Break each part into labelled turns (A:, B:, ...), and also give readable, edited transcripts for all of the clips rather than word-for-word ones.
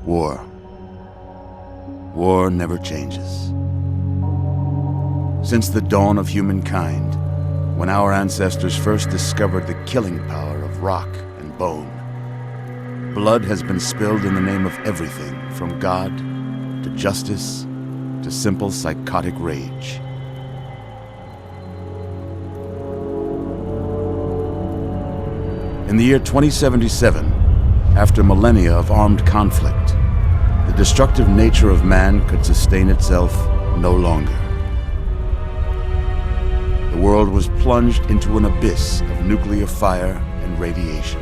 A: War. War never changes. Since the dawn of humankind, when our ancestors first discovered the killing power of rock and bone, blood has been spilled in the name of everything from God to justice to simple psychotic rage. In the year 2077, after millennia of armed conflict, the destructive nature of man could sustain itself no longer. The world was plunged into an abyss of nuclear fire and radiation.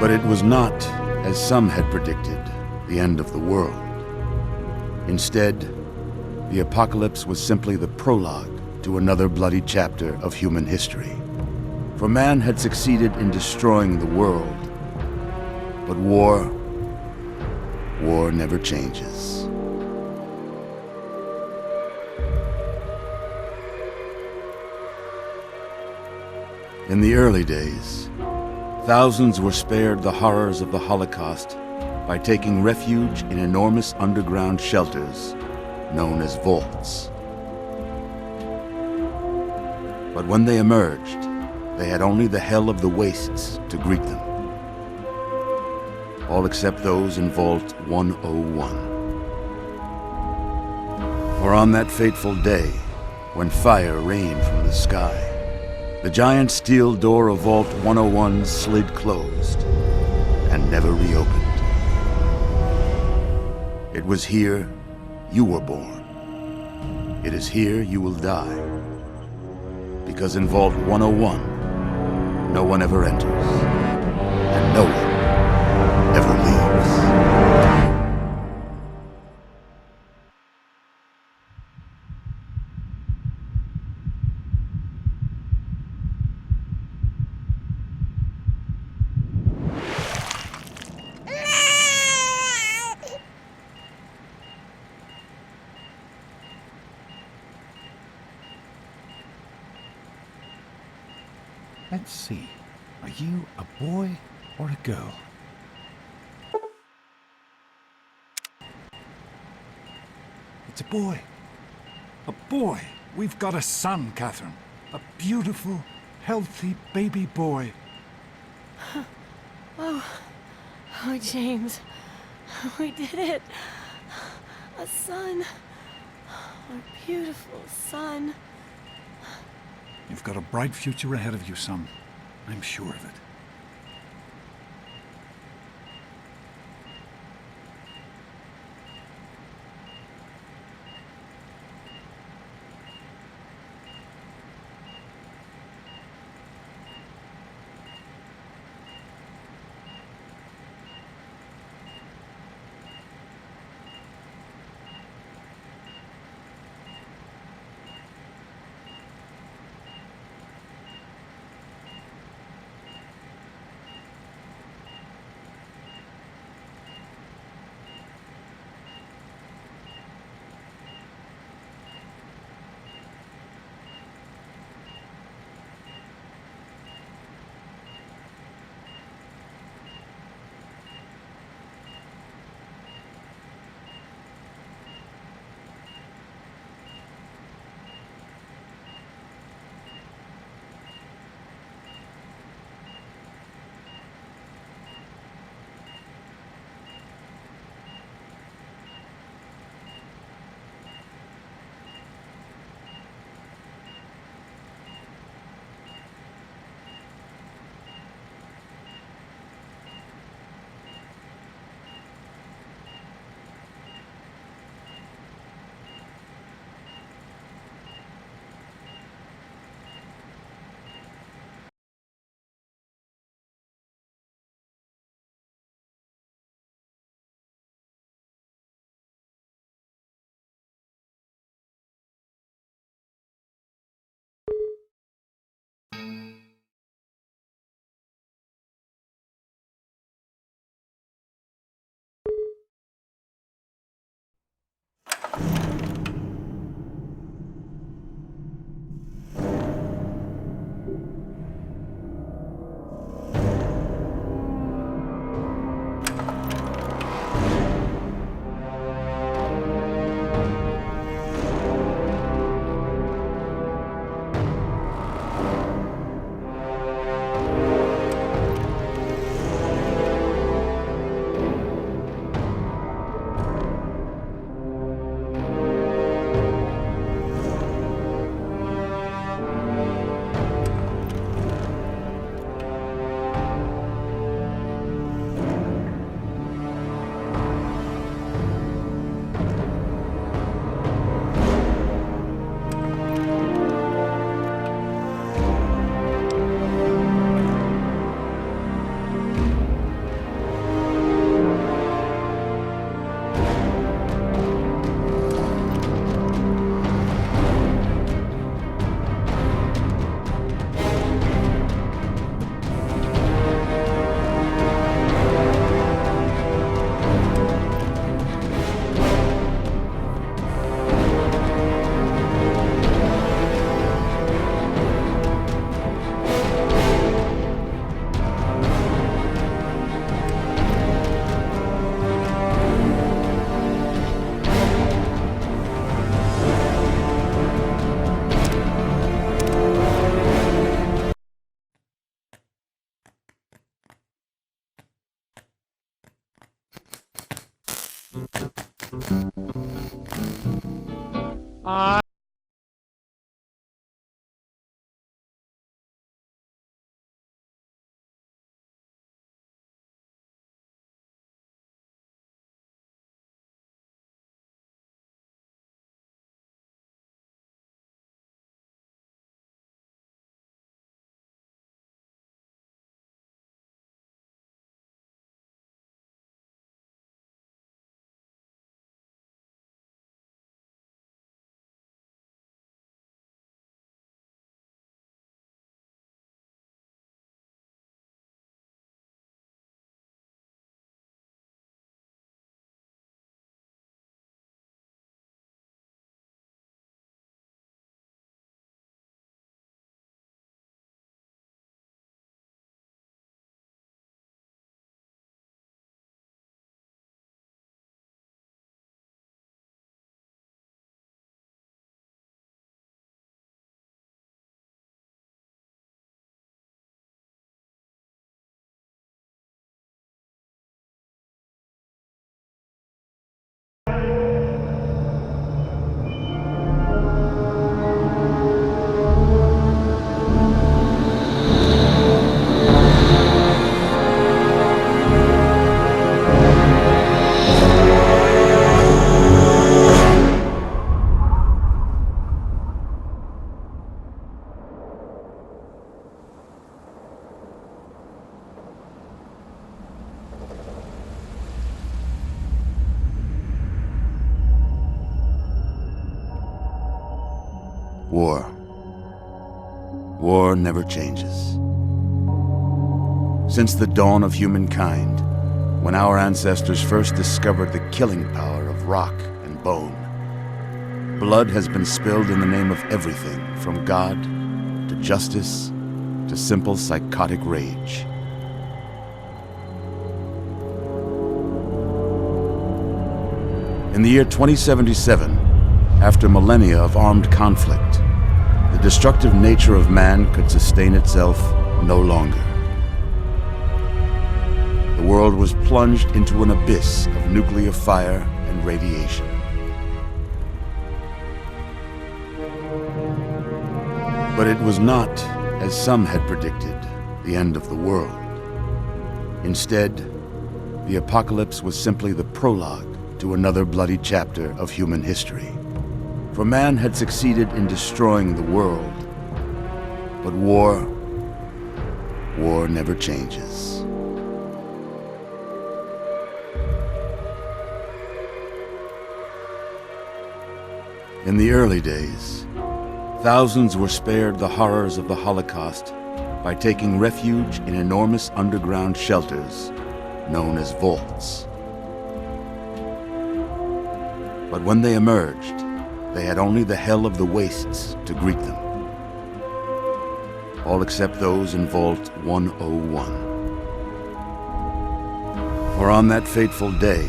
A: But it was not, as some had predicted, the end of the world. Instead, the apocalypse was simply the prologue to another bloody chapter of human history. For man had succeeded in destroying the world, but war never changes. In the early days, thousands were spared the horrors of the Holocaust by taking refuge in enormous underground shelters known as vaults. But when they emerged, they had only the hell of the wastes to greet them. All except those in Vault 101. For on that fateful day, when fire rained from the sky, the giant steel door of Vault 101 slid closed and never reopened. It was here you were born. It is here you will die. Because in Vault 101, no one ever enters, and no one ever leaves.
B: Let's see. Are you a boy or a girl? It's a boy. A boy. We've got a son, Catherine. A beautiful, healthy baby boy.
C: Oh, James. We did it. A son. Our beautiful son.
B: You've got a bright future ahead of you, son. I'm sure of it.
A: War. War never changes. Since the dawn of humankind, when our ancestors first discovered the killing power of rock and bone, blood has been spilled in the name of everything from God to justice to simple psychotic rage. In the year 2077, after millennia of armed conflict, the destructive nature of man could sustain itself no longer. The world was plunged into an abyss of nuclear fire and radiation. But it was not, as some had predicted, the end of the world. Instead, the apocalypse was simply the prologue to another bloody chapter of human history. For man had succeeded in destroying the world, but war never changes. In the early days, thousands were spared the horrors of the Holocaust by taking refuge in enormous underground shelters known as vaults. But when they emerged, they had only the hell of the wastes to greet them. All except those in Vault 101. For on that fateful day,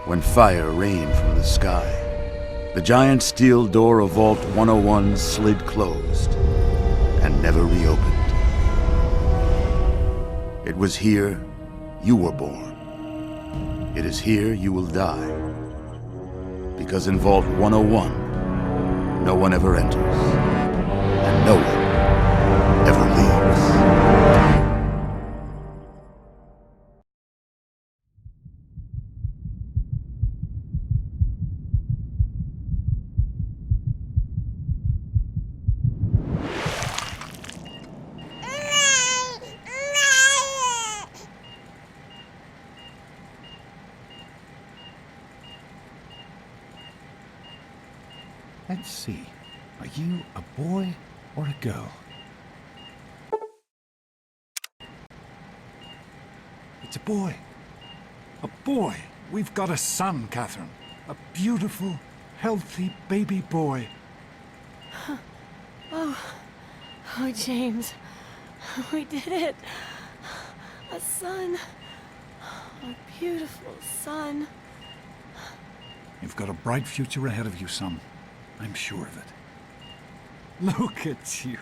A: when fire rained from the sky, the giant steel door of Vault 101 slid closed and never reopened. It was here you were born. It is here you will die. Because in Vault 101, no one ever enters, and no one ever leaves.
B: Let's see. Are you a boy or a girl? It's a boy. A boy. We've got a son, Catherine. A beautiful, healthy baby boy.
C: Oh, James. We did it. A son. A beautiful son.
B: You've got a bright future ahead of you, son. I'm sure of it. Look at you.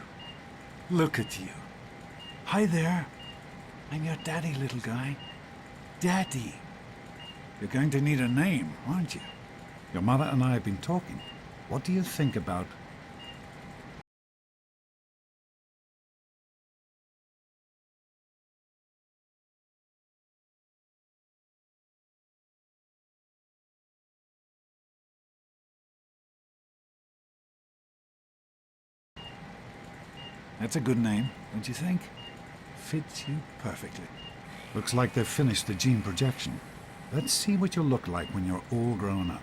B: Look at you. Hi there. I'm your daddy, little guy. Daddy. You're going to need a name, aren't you? Your mother and I have been talking. What do you think about... That's a good name, don't you think? Fits you perfectly. Looks like they've finished the gene projection. Let's see what you'll look like when you're all grown up.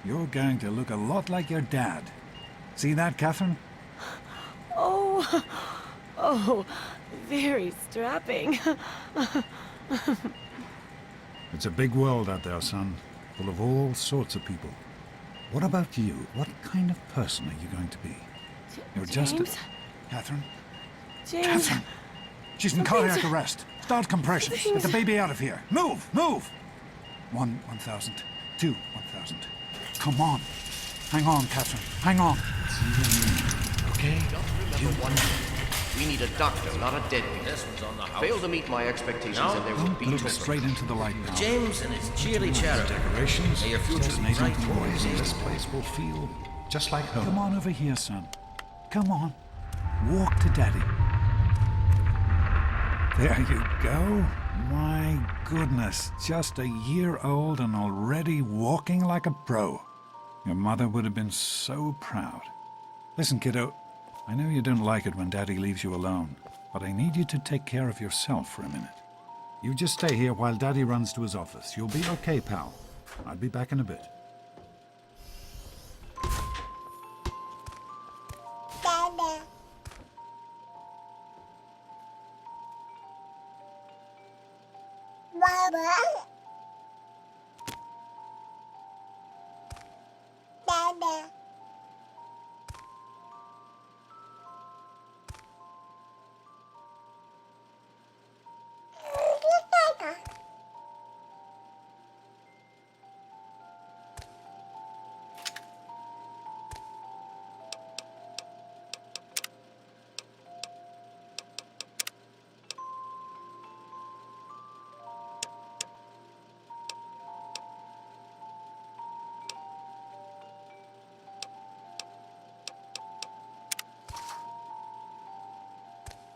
B: you're going to look a lot like your dad. See that, Catherine?
C: Oh, oh, very strapping.
B: It's a big world out there, son, full of all sorts of people. What about you? What kind of person are you going to be? You're just
C: James?
B: Catherine?
C: James.
B: Catherine! She's in cardiac arrest. Start compressions. Get the baby out of here. Move! Move! 1,000. 2, 1,000. Come on. Hang on, Catherine. Hang on. It's you and me. Okay?
D: Just remember one thing. We need a doctor, not a deadbeat. This one's on the house. Fail to meet my expectations and there will
B: Don't
D: be
B: look
D: trouble.
B: straight into the light now.
D: James and his cheerly chatter.
B: Decorations.
D: May your future's
B: Maybe
D: bright,
B: toys in
D: boys.
B: this place will feel just like home. Come on over here, son. Come on. Walk to Daddy. There you go. My goodness, just a year old and already walking like a pro. Your mother would have been so proud. Listen, kiddo, I know you don't like it when Daddy leaves you alone, but I need you to take care of yourself for a minute. You just stay here while Daddy runs to his office. You'll be okay, pal. I'll be back in a bit.
E: Dada. Baba. Dada.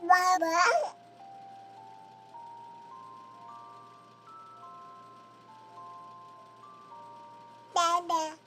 E: Baba. Dada.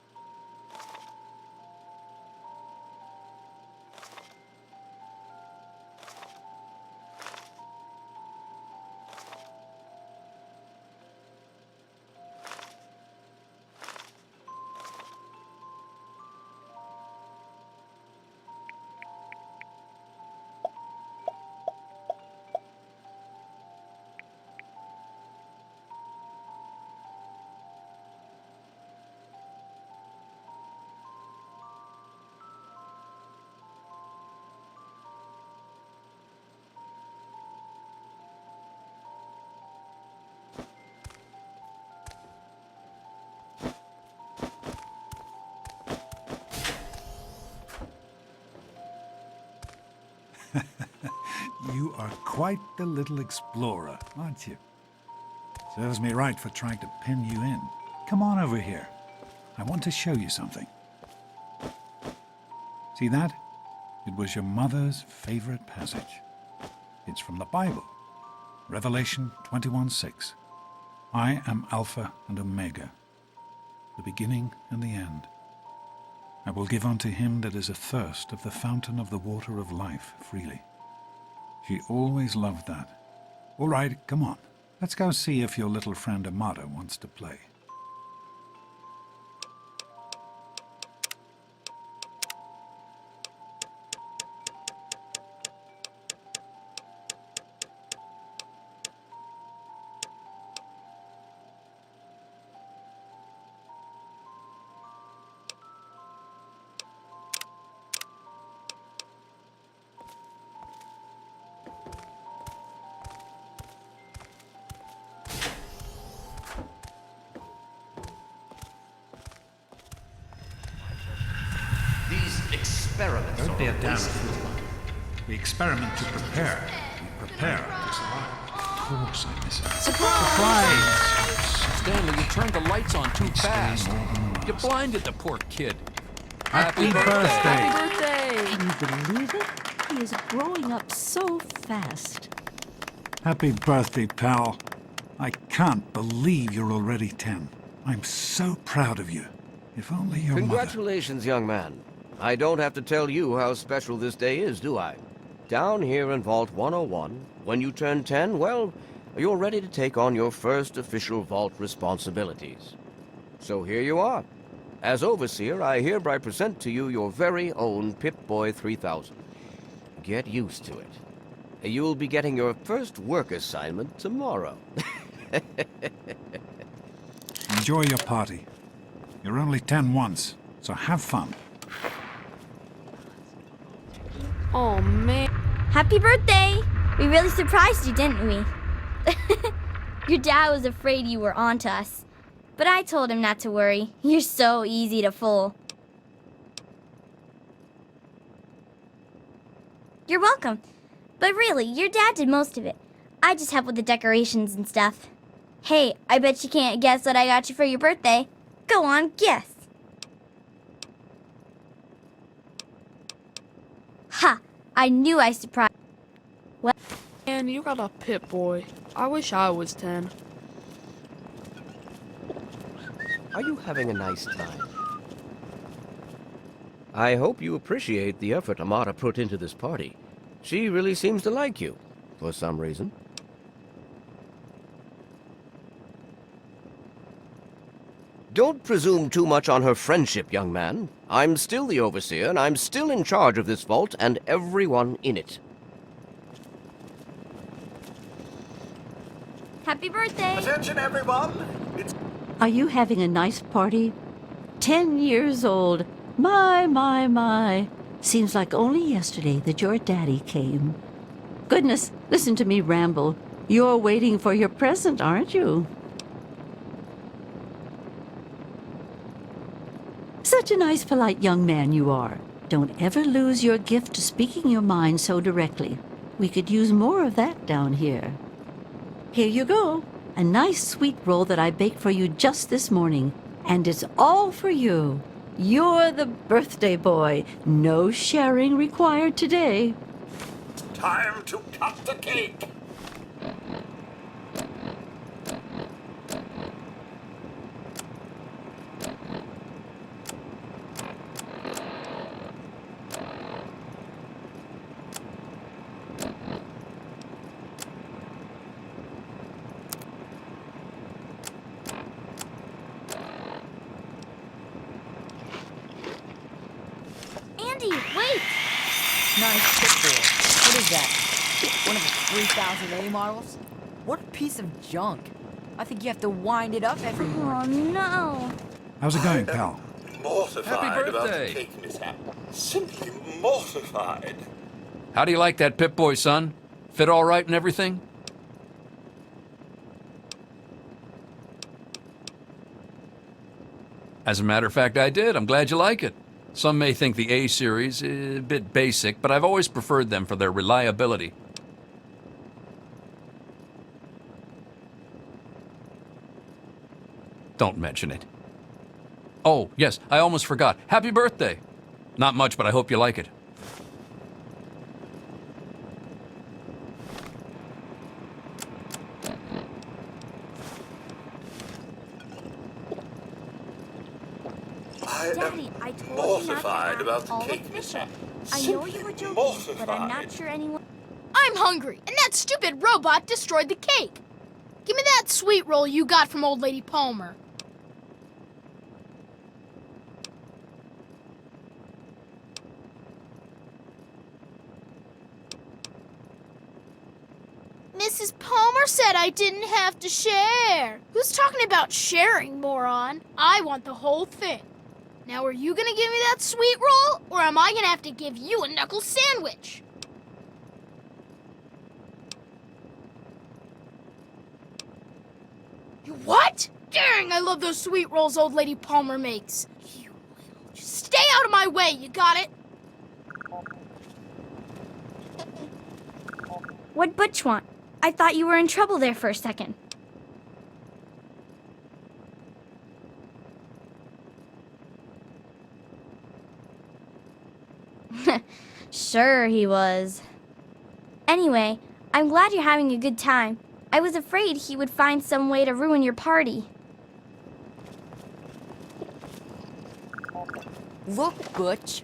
B: You are quite the little explorer, aren't you? Serves me right for trying to pin you in. Come on over here. I want to show you something. See that? It was your mother's favorite passage. It's from the Bible, Revelation 21:6. I am Alpha and Omega, the beginning and the end. I will give unto him that is athirst of the fountain of the water of life freely. She always loved that. All right, come on. Let's go see if your little friend Amada wants to play.
D: These experiments
B: Don't be a
D: are
B: damn
D: waste.
B: fool. We experiment to prepare. We prepare to survive. Of course I miss it. Surprise!
F: Stanley, you turned the lights on too fast.
B: More than the
F: You
B: last.
F: blinded the poor kid.
B: Happy birthday!
G: Happy birthday! Can you believe it? He is growing up so fast.
B: Happy birthday, pal. I can't believe you're already 10. I'm so proud of you. If only your mother...
D: Congratulations, young man. I don't have to tell you how special this day is, do I? Down here in Vault 101, when you turn 10, well, you're ready to take on your first official vault responsibilities. So here you are. As Overseer, I hereby present to you your very own Pip-Boy 3000. Get used to it. You'll be getting your first work assignment tomorrow.
B: Enjoy your party. You're only 10 once, so have fun.
C: Oh, man.
H: Happy birthday! We really surprised you, didn't we? Your dad was afraid you were onto us. But I told him not to worry. You're so easy to fool. You're welcome. But really, your dad did most of it. I just helped with the decorations and stuff. Hey, I bet you can't guess what I got you for your birthday. Go on, guess. Ha! I knew I surprised. Well,
C: Man, you got a Pip-Boy. I wish I was 10.
D: Are you having a nice time? I hope you appreciate the effort Amata put into this party. She really seems to like you, for some reason. Don't presume too much on her friendship, young man. I'm still the Overseer, and I'm still in charge of this vault and everyone in it.
H: happy birthday!
I: Attention, everyone! It's
G: Are you having a nice party? 10 years old. My. Seems like only yesterday that your daddy came. Goodness, listen to me ramble. You're waiting for your present, aren't you? Such a nice, polite young man you are. Don't ever lose your gift to speaking your mind so directly. We could use more of that down here. Here you go. A nice sweet roll that I baked for you just this morning. And it's all for you. You're the birthday boy. No sharing required today.
I: time to cut the cake!
H: Andy, wait!
J: Nice pitbull. What is that? One of the 3000 A models? What a piece of junk. I think you have to wind it up every morning.
H: Oh, no.
B: How's it going, pal?
I: Mortified
F: Happy
I: about the
F: birthday.
I: cake mishap. Simply mortified.
F: How do you like that Pip-Boy, son? Fit all right and everything? As a matter of fact, I did. I'm glad you like it. Some may think the A series is a bit basic, but I've always preferred them for their reliability. Don't mention it. Oh, yes, I almost forgot. Happy birthday! Not much, but I hope you like it.
H: Daddy, I told you not to
I: mortified
H: ask
I: about the
H: all
I: cake
H: officials.
I: mishap.
H: I know you were joking, but I'm not sure anyone...
K: I'm hungry, and that stupid robot destroyed the cake. Give me that sweet roll you got from old lady Palmer. Mrs. Palmer said I didn't have to share. Who's talking about sharing, moron? I want the whole thing. Now, are you gonna give me that sweet roll, or am I gonna have to give you a knuckle sandwich? You what? Dang, I love those sweet rolls old lady Palmer makes. You little... Just stay out of my way, you got it?
H: What'd Butch want? I thought you were in trouble there for a second. Sure he was. Anyway, I'm glad you're having a good time. I was afraid he would find some way to ruin your party.
J: Look, Butch.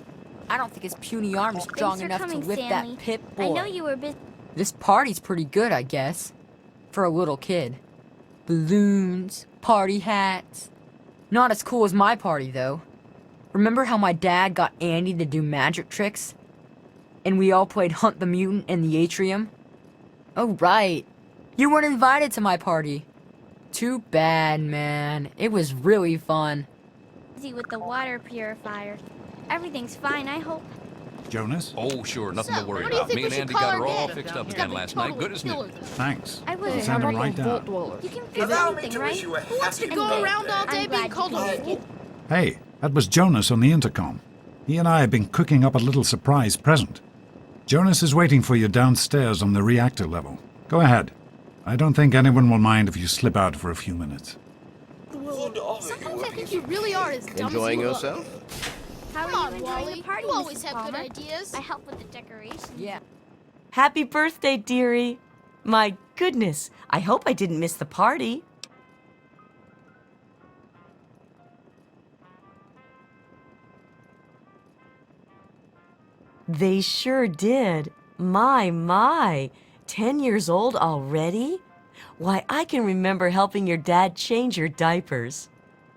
J: I don't think his puny arm is strong
H: Thanks for
J: enough
H: coming,
J: to lift
H: Stanley.
J: that Pip-Boy.
H: I know you were busy.
J: This party's pretty good, I guess. For a little kid. Balloons, party hats. Not as cool as my party, though. Remember how my dad got Andy to do magic tricks? And we all played Hunt the Mutant in the atrium? Oh, right. You weren't invited to my party. Too bad, man. It was really fun.
H: Busy with the water purifier. Everything's fine, I hope.
B: Jonas?
F: Oh, sure, nothing
K: So,
F: to worry
K: what do you
F: about.
K: think
F: Me
K: we
F: and
K: should
F: Andy
K: call
F: got
K: our
F: her all
K: dad?
F: fixed up
K: He's
F: again
K: gotta be
F: last night.
K: totally
F: Good as new.
K: killer.
B: Thanks.
H: I was
B: It
C: Hey, how
B: sounded
C: about
B: right
C: the
B: down.
C: Vault Dweller?
H: You can fix
I: Allow me
H: anything,
I: to
H: right?
I: wish you a
K: Who wants to
I: happy
K: go around all day
H: I'm
K: being
H: glad
K: called
H: you
K: a
H: like
K: fool?
H: it.
B: Hey, that was Jonas on the intercom. He and I have been cooking up a little surprise present. Jonas is waiting for you downstairs on the reactor level. Go ahead. I don't think anyone will mind if you slip out for a few minutes.
K: Sometimes I think you really are as dumb
D: Enjoying
K: as you
D: yourself?
H: How
K: Come
H: are
K: on,
H: you enjoying
K: Wally.
H: the party,
K: You always
H: Mrs.
K: have good
H: Palmer?
K: ideas.
H: I help with the decorations.
J: Yeah.
L: Happy birthday, dearie. My goodness, I hope I didn't miss the party. They sure did. My. 10 years old already? Why, I can remember helping your dad change your diapers.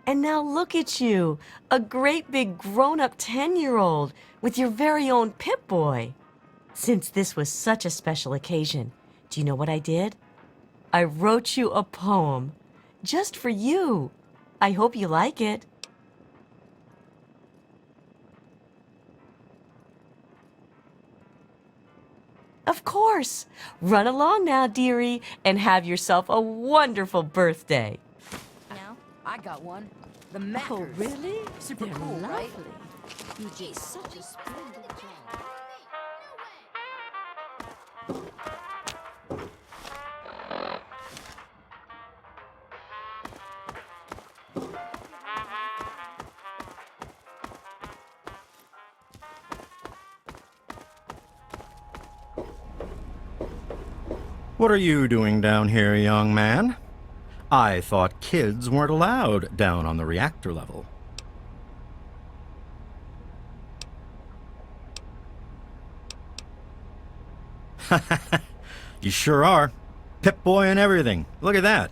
L: And now look at you, a great big grown-up 10-year-old with your very own Pip-Boy. Since this was such a special occasion, do you know what I did? I wrote you a poem, just for you. I hope you like it. Of course. Run along now, dearie, and have yourself a wonderful birthday.
H: No?
J: I got one. The Mackers.
L: Oh, really?
J: Super
L: They're
J: cool, right?
L: lovely. You did such a splendid job.
M: What are you doing down here, young man? I thought kids weren't allowed down on the reactor level. You sure are. Pip-Boy and everything. Look at that.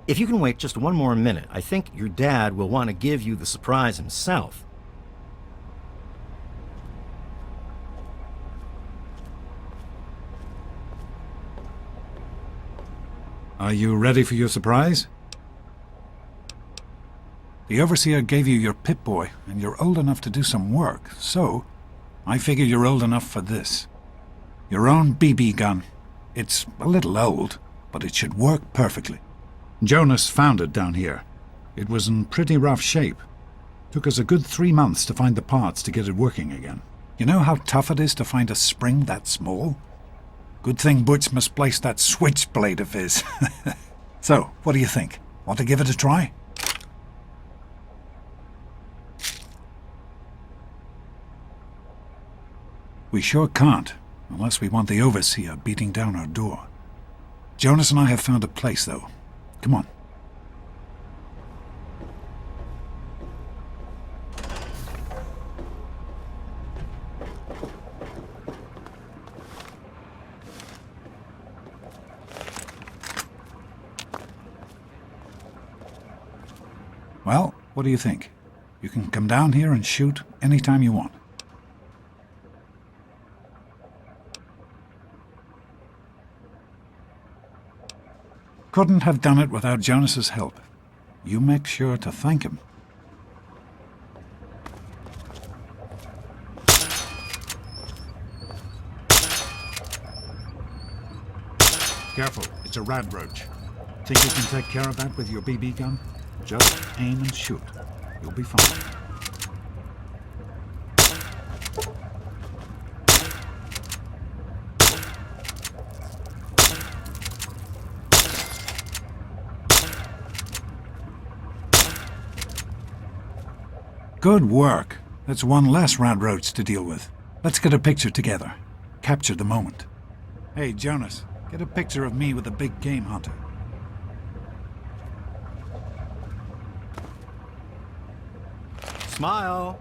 M: If you can wait just one more minute, I think your dad will want to give you the surprise himself.
B: Are you ready for your surprise? The Overseer gave you your Pip-Boy, and you're old enough to do some work, so I figure you're old enough for this. Your own BB gun. It's a little old, but it should work perfectly. Jonas found it down here. It was in pretty rough shape. Took us a good 3 months to find the parts to get it working again. You know how tough it is to find a spring that small? Good thing Butch misplaced that switchblade of his. So, what do you think? Want to give it a try? We sure can't, unless we want the Overseer beating down our door. Jonas and I have found a place, though. Come on. Well, what do you think? You can come down here and shoot anytime you want. Couldn't have done it without Jonas's help. You make sure to thank him. Careful, it's a rad roach. Think you can take care of that with your BB gun? Just aim and shoot. You'll be fine. Good work. That's one less rad roach to deal with. Let's get a picture together. Capture the moment. Hey, Jonas, get a picture of me with a big game hunter.
M: Smile.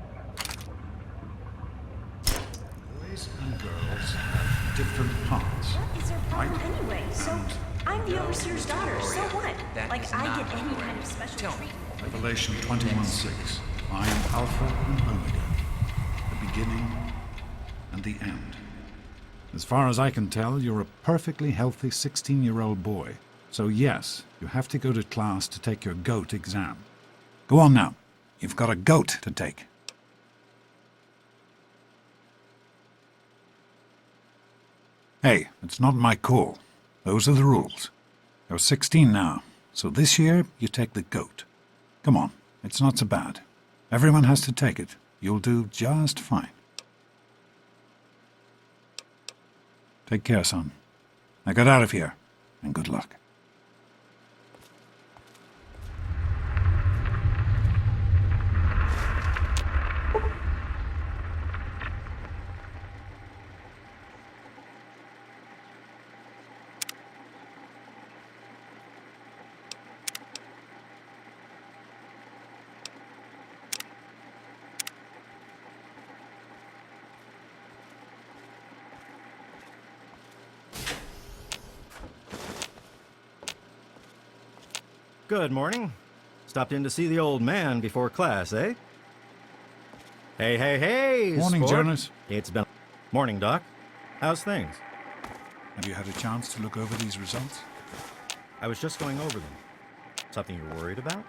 B: Boys and girls have different parts.
N: What is their problem anyway? So, I'm the Overseer's daughter, so what? Like, I get any kind of special treatment.
B: Revelation 21:6. I am Alpha and Omega, the beginning and the end. As far as I can tell, you're a perfectly healthy 16-year-old boy. So yes, you have to go to class to take your GOAT exam. Go on now. You've got a GOAT to take. Hey, it's not my call. Those are the rules. You're 16 now, so this year you take the GOAT. Come on, it's not so bad. Everyone has to take it. You'll do just fine. Take care, son. Now get out of here, and good luck.
M: Good morning. Stopped in to see the old man before class, eh? Hey, hey, hey!
B: Morning,
M: sport.
B: Jonas.
M: It's been... Morning, Doc. How's things?
B: Have you had a chance to look over these results?
M: I was just going over them. Something you're worried about?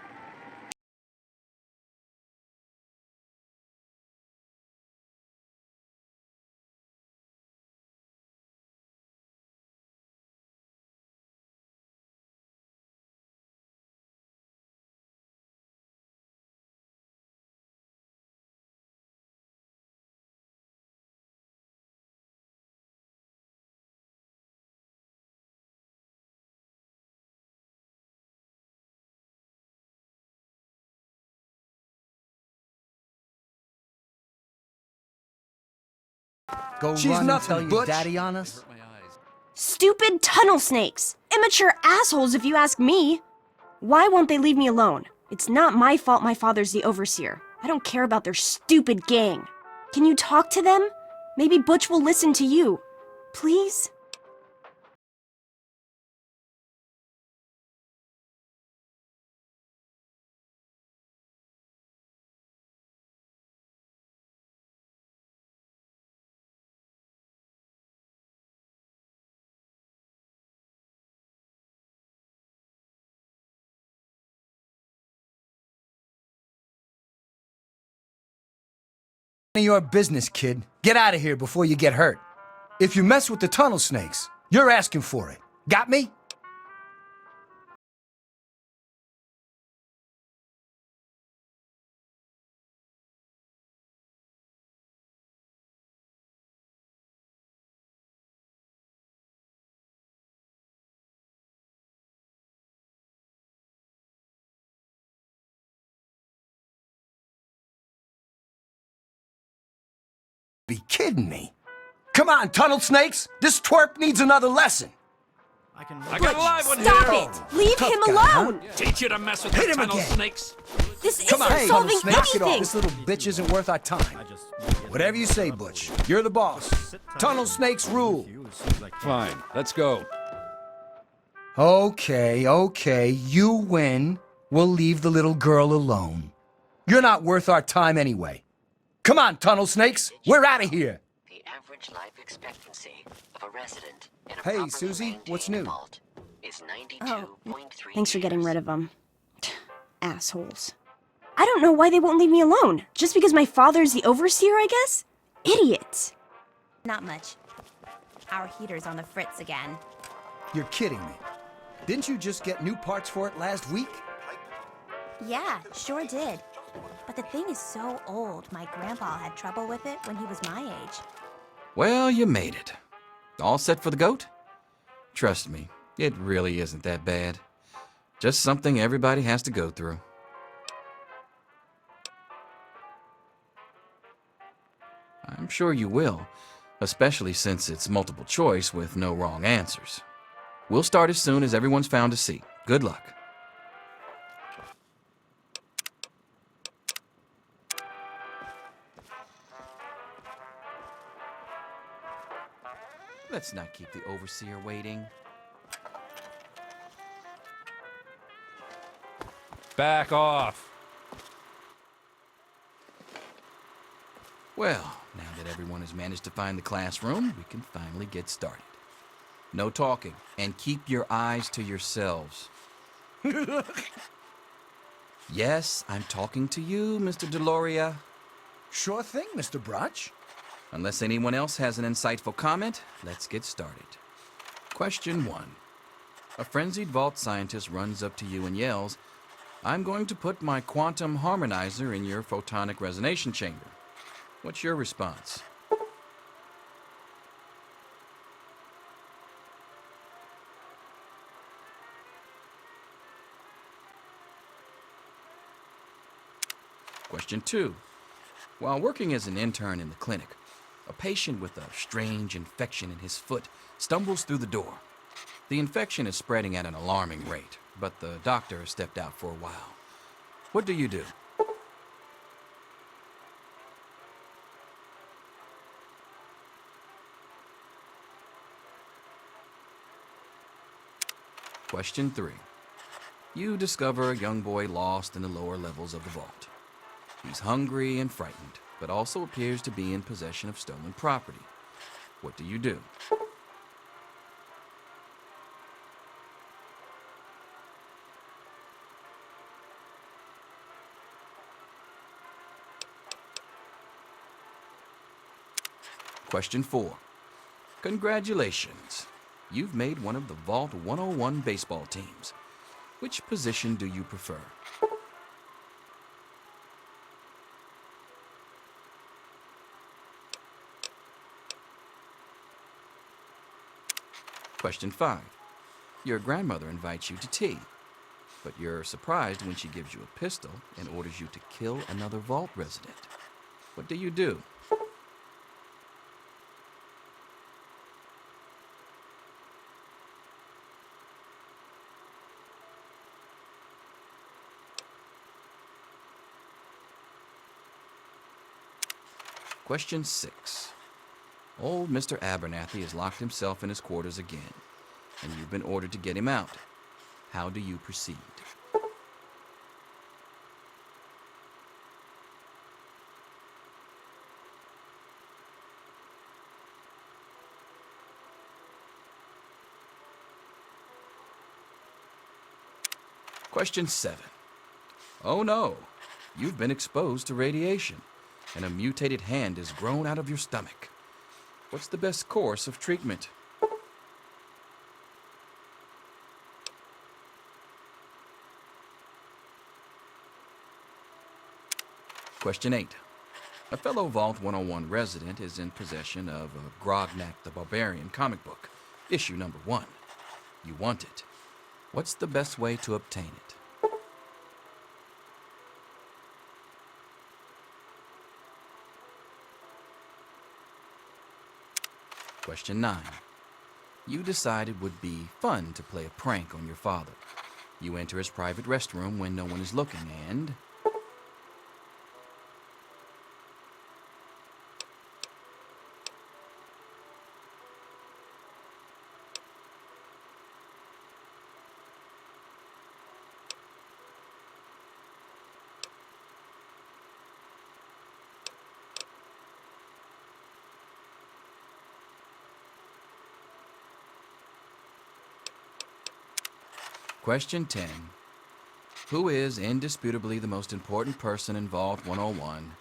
O: She's nothing, tell your daddy on us.
N: Stupid tunnel snakes! Immature assholes, if you ask me! Why won't they leave me alone? It's not my fault my father's the overseer. I don't care about their stupid gang. Can you talk to them? Maybe Butch will listen to you. Please?
O: None of your business, kid. Get out of here before you get hurt. If you mess with the tunnel snakes, you're asking for it. Got me? Be kidding me. Come on, tunnel snakes. This twerp needs another lesson.
F: I got a live one
N: Stop
F: here.
N: it! Leave
O: Tough
N: him
O: guy,
N: alone!
O: huh?
F: Teach you to mess with
O: Hit
F: the
O: him
F: tunnel
O: again.
F: snakes.
N: This
O: Come
N: isn't
O: on, hey,
N: solving
O: tunnel snakes, get off.
N: anything!
O: This little bitch isn't worth our time. Whatever you say, Butch. You're the boss. Tunnel snakes rule.
F: Fine, let's go.
O: Okay, you win. We'll leave the little girl alone. You're not worth our time anyway. Come on, tunnel snakes. We're out of here.
P: The average life expectancy of a resident in a
O: Hey,
P: properly
O: Susie, what's
P: maintained
O: new?
P: vault is
N: Oh,
P: 92.3
N: thanks for getting
P: years.
N: rid of them. Assholes. I don't know why they won't leave me alone. Just because my father's the overseer, I guess? Idiots.
Q: Not much. Our heater's on the fritz again.
O: You're kidding me. Didn't you just get new parts for it last week?
Q: Yeah, sure did. But the thing is so old, my grandpa had trouble with it when he was my age.
F: Well, you made it. All set for the GOAT? Trust me, it really isn't that bad. Just something everybody has to go through. I'm sure you will, especially since it's multiple choice with no wrong answers. We'll start as soon as everyone's found a seat. Good luck. Let's not keep the overseer waiting. Back off. Well, now that everyone has managed to find the classroom, we can finally get started. No talking, and keep your eyes to yourselves. Yes, I'm talking to you, Mr. Deloria.
O: Sure thing, Mr. Brotch.
F: Unless anyone else has an insightful comment, let's get started. Question 1. A frenzied vault scientist runs up to you and yells, "I'm going to put my quantum harmonizer in your photonic resonation chamber." What's your response? Question 2. While working as an intern in the clinic, a patient with a strange infection in his foot stumbles through the door. The infection is spreading at an alarming rate, but the doctor has stepped out for a while. What do you do? Question 3. You discover a young boy lost in the lower levels of the vault. He's hungry and frightened, but also appears to be in possession of stolen property. What do you do? Question 4. Congratulations. You've made one of the Vault 101 baseball teams. Which position do you prefer? Question 5. Your grandmother invites you to tea, but you're surprised when she gives you a pistol and orders you to kill another vault resident. What do you do? Question 6. Old Mr. Abernathy has locked himself in his quarters again, and you've been ordered to get him out. How do you proceed? Question 7. Oh no, you've been exposed to radiation, and a mutated hand has grown out of your stomach. What's the best course of treatment? Question 8. A fellow Vault 101 resident is in possession of a Grognak the Barbarian comic book, issue number 1. You want it. What's the best way to obtain it? Question 9. You decide it would be fun to play a prank on your father. You enter his private restroom when no one is looking and... Question 10. Who is indisputably the most important person in Vault 101?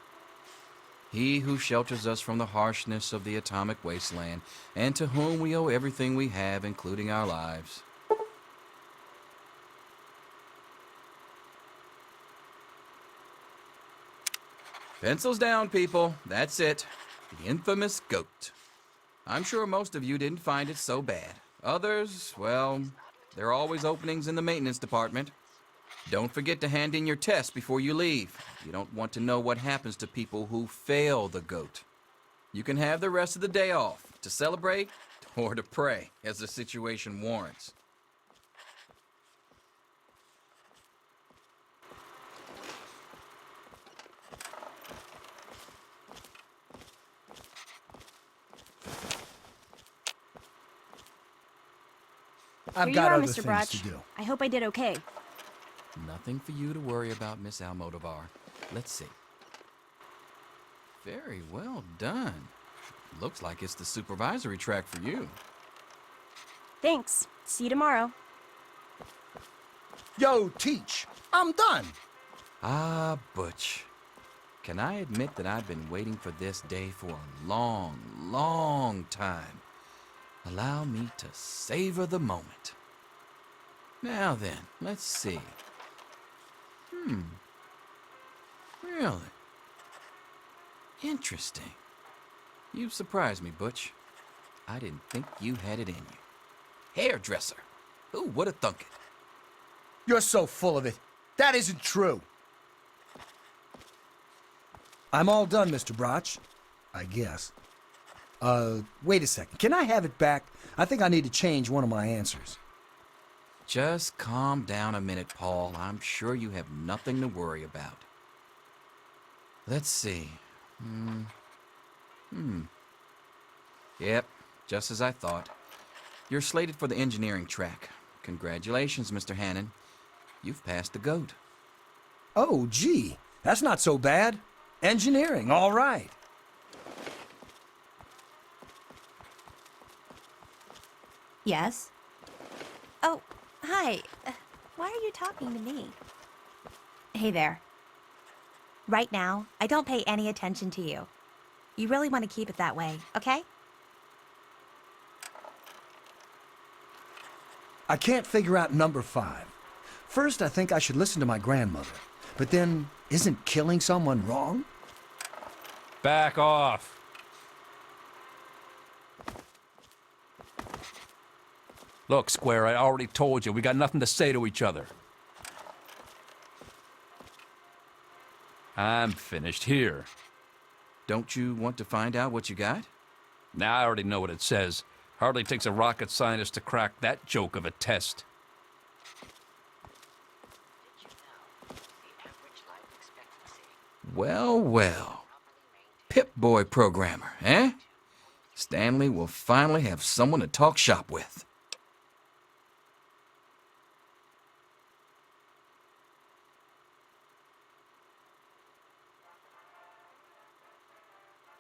F: He who shelters us from the harshness of the atomic wasteland, and to whom we owe everything we have, including our lives. Pencils down, people. That's it. The infamous GOAT. I'm sure most of you didn't find it so bad. Others, well, there are always openings in the maintenance department. Don't forget to hand in your test before you leave. You don't want to know what happens to people who fail the GOAT. You can have the rest of the day off to celebrate or to pray as the situation warrants.
O: I've
N: Here
O: got
N: you are,
O: other
N: Mr.
O: things
N: Brotch.
O: to do.
N: I hope I did okay.
F: Nothing for you to worry about, Miss Almodovar. Let's see. Very well done. Looks like it's the supervisory track for you.
N: Thanks. See you tomorrow.
O: Yo, Teach, I'm done.
F: Ah, Butch. Can I admit that I've been waiting for this day for a long, long time? Allow me to savor the moment. Now then, let's see. Really? Interesting. You've surprised me, Butch. I didn't think you had it in you. Hairdresser. Who would have thunk it?
O: You're so full of it. That isn't true. I'm all done, Mr. Broch. I guess. Wait a second. Can I have it back? I think I need to change one of my answers.
F: Just calm down a minute, Paul. I'm sure you have nothing to worry about. Let's see. Yep, just as I thought. You're slated for the engineering track. Congratulations, Mr. Hannon. You've passed the GOAT.
O: Oh, gee. That's not so bad. Engineering, all right.
Q: Yes? Oh, hi. Why are you talking to me? Hey there. Right now, I don't pay any attention to you. You really want to keep it that way, okay?
O: I can't figure out number 5. First, I think I should listen to my grandmother. But then, isn't killing someone wrong?
R: Back off. Look, Square, I already told you, we got nothing to say to each other. I'm finished here.
F: Don't you want to find out what you got?
R: Now I already know what it says. Hardly takes a rocket scientist to crack that joke of a test.
F: Well, well. Pip-Boy programmer, eh? Stanley will finally have someone to talk shop with.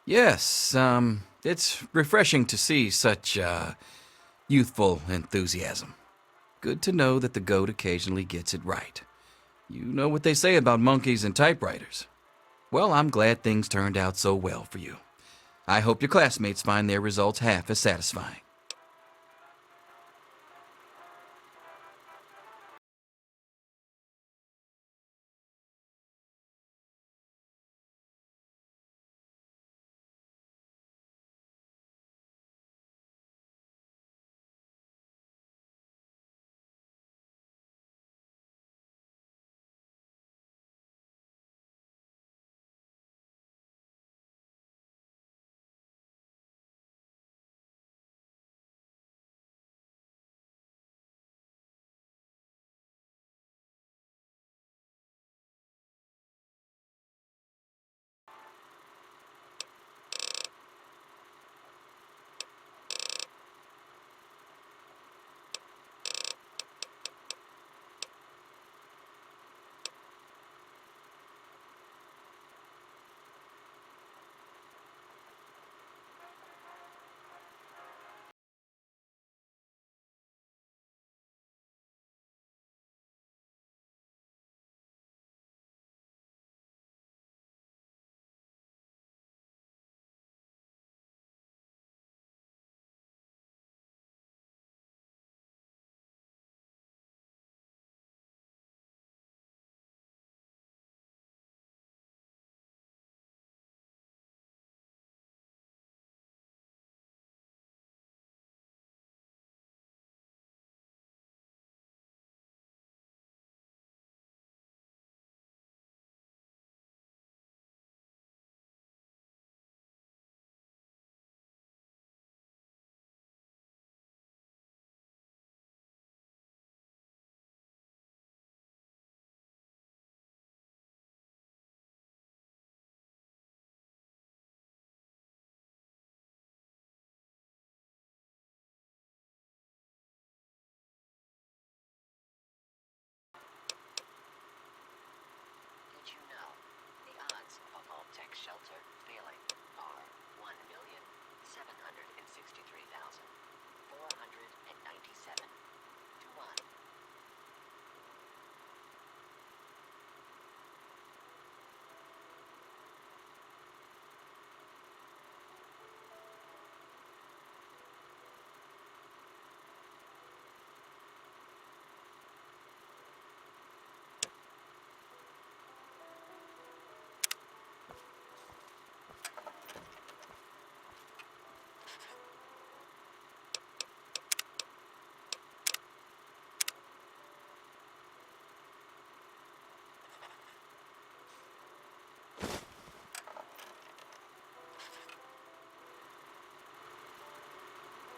F: Yes, it's refreshing to see such, youthful enthusiasm. Good to know that the GOAT occasionally gets it right. You know what they say about monkeys and typewriters. Well, I'm glad things turned out so well for you. I hope your classmates find their results half as satisfying.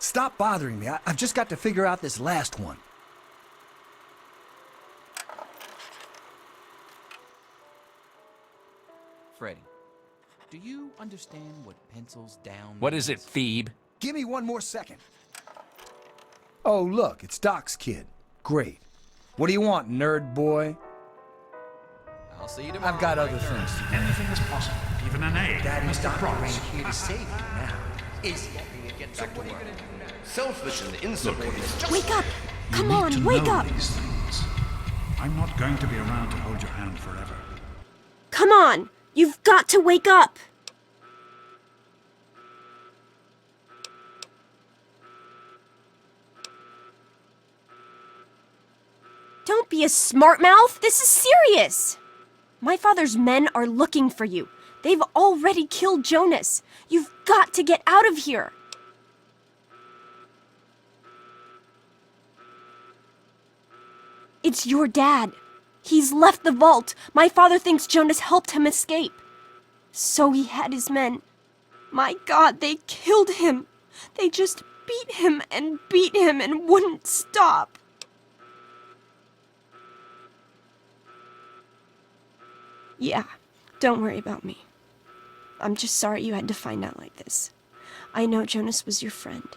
O: Stop bothering me. I've just got to figure out this last one.
F: Freddy, do you understand what pencils down
R: What is it,
F: means?
R: Phoebe?
O: Give me one more second. Oh, look, it's Doc's kid. Great. What do you want, nerd boy?
F: I'll see you tomorrow.
O: I've got other things to do.
B: Anything is possible, even an A.
O: Daddy's
B: Mr.
O: doctor ain't
B: Cross.
O: here to save you now. Is he?
D: Get back to work. Selfish and insubordinate.
N: Wake up!
B: You
N: Come
B: need
N: on,
B: to
N: wake
B: know
N: up!
B: these things. I'm not going to be around to hold your hand forever.
N: Come on! You've got to wake up! Don't be a smart mouth! This is serious! My father's men are looking for you. They've already killed Jonas. You've got to get out of here! It's your dad. He's left the vault. My father thinks Jonas helped him escape. So he had his men. My God, they killed him. They just beat him and wouldn't stop. Yeah, don't worry about me. I'm just sorry you had to find out like this. I know Jonas was your friend.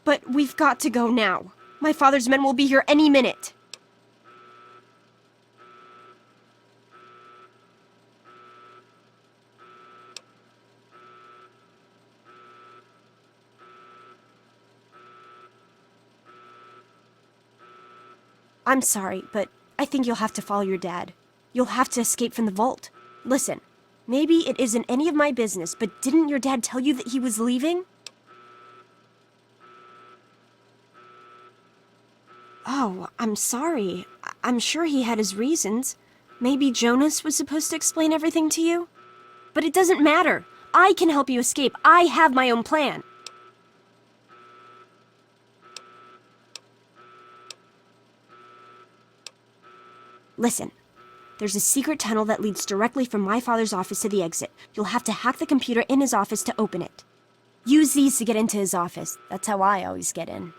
N: But we've got to go now. My father's men will be here any minute. I'm sorry, but I think you'll have to follow your dad. You'll have to escape from the vault. Listen, maybe it isn't any of my business, but didn't your dad tell you that he was leaving? Oh, I'm sorry. I'm sure he had his reasons. Maybe Jonas was supposed to explain everything to you? But it doesn't matter. I can help you escape. I have my own plan. Listen, there's a secret tunnel that leads directly from my father's office to the exit. You'll have to hack the computer in his office to open it. Use these to get into his office. That's how I always get in.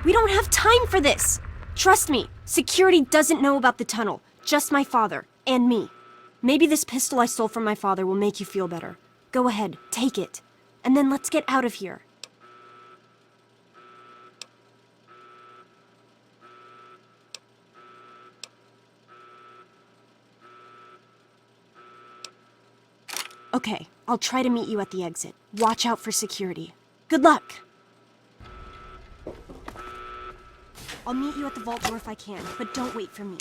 N: We don't have time for this! Trust me, security doesn't know about the tunnel. Just my father, and me. Maybe this pistol I stole from my father will make you feel better. Go ahead, take it. And then let's get out of here. Okay, I'll try to meet you at the exit. Watch out for security. Good luck! I'll meet you at the vault door if I can, but don't wait for me.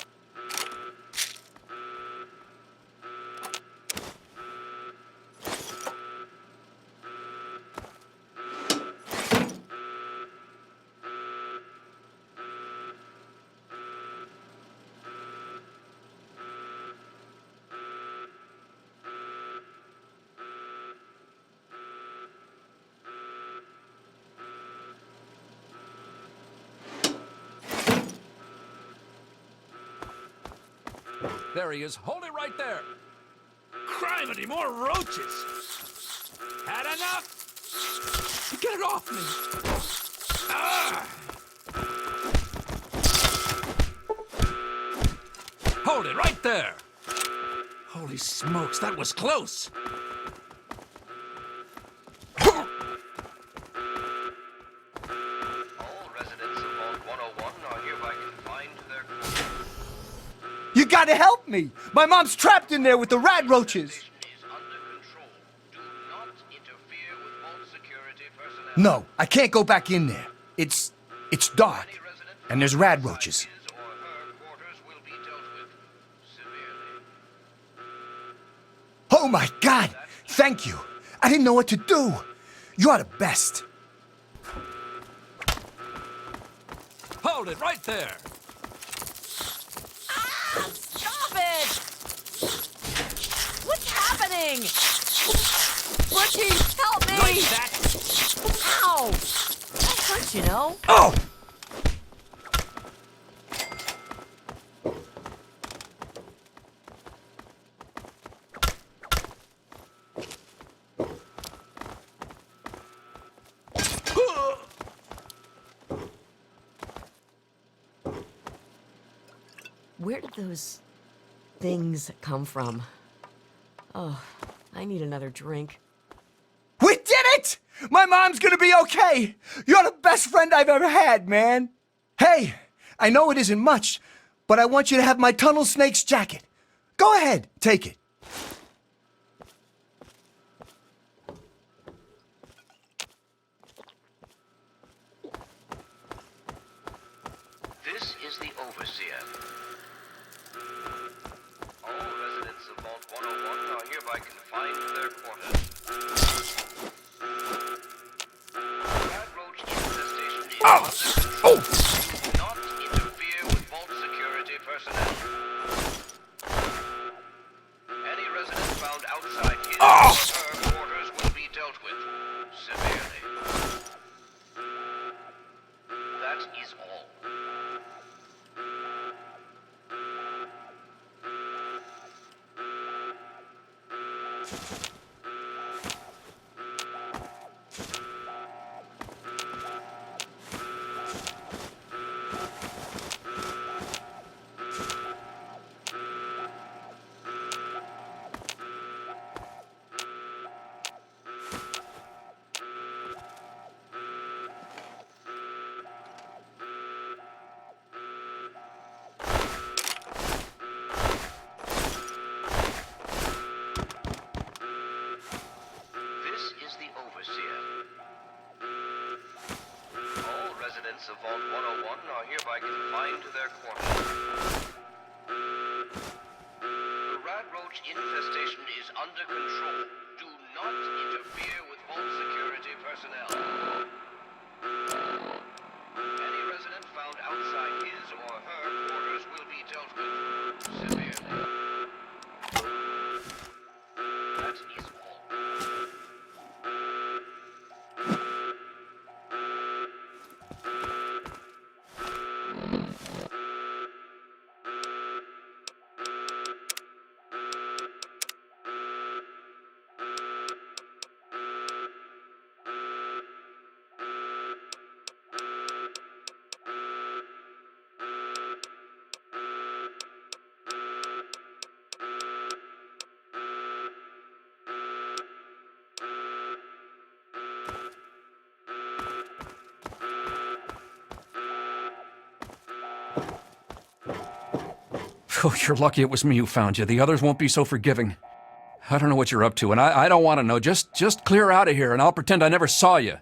R: There he is. Hold it right there.
I: Criminy, more roaches!
R: Had enough? Get it off me. Ah! Hold it right there. Holy smokes, that was close.
O: You gotta help me! My mom's trapped in there with the rat roaches! No, I can't go back in there. It's dark, and there's rat roaches. Oh my God! Thank you! I didn't know what to do! You're the best!
R: Hold it right there.
L: Stop it! What's happening? Butchie, help me!
R: Like that.
L: Ow! That hurts, you know.
O: Oh!
L: Where did those things come from? Oh, I need another drink.
O: We did it! My mom's gonna be okay! You're the best friend I've ever had, man! Hey, I know it isn't much, but I want you to have my tunnel snake's jacket. Go ahead, take it.
D: This is the Overseer. All residents of Vault 101 are hereby confined to their quarters. Rat roach infestation is under control. Do not interfere with Vault security personnel. Any resident found outside his or her quarters will be dealt with severely. That is all. Of Vault 101 are hereby confined to their quarters. The rat roach infestation is under control. Do not interfere with Vault security personnel. Any resident found outside his or her quarters will be dealt with severely. That is all.
R: Oh, you're lucky it was me who found you. The others won't be so forgiving. I don't know what you're up to, and I don't want to know. Just clear out of here, and I'll pretend I never saw you.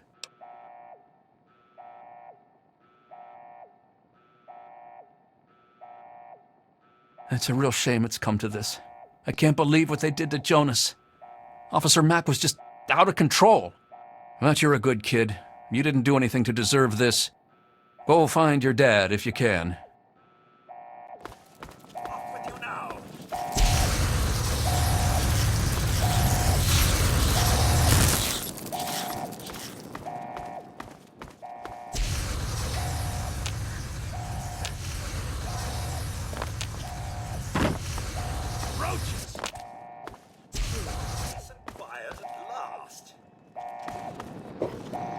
R: It's a real shame it's come to this. I can't believe what they did to Jonas. Officer Mack was just out of control. But you're a good kid. You didn't do anything to deserve this. Go find your dad if you can.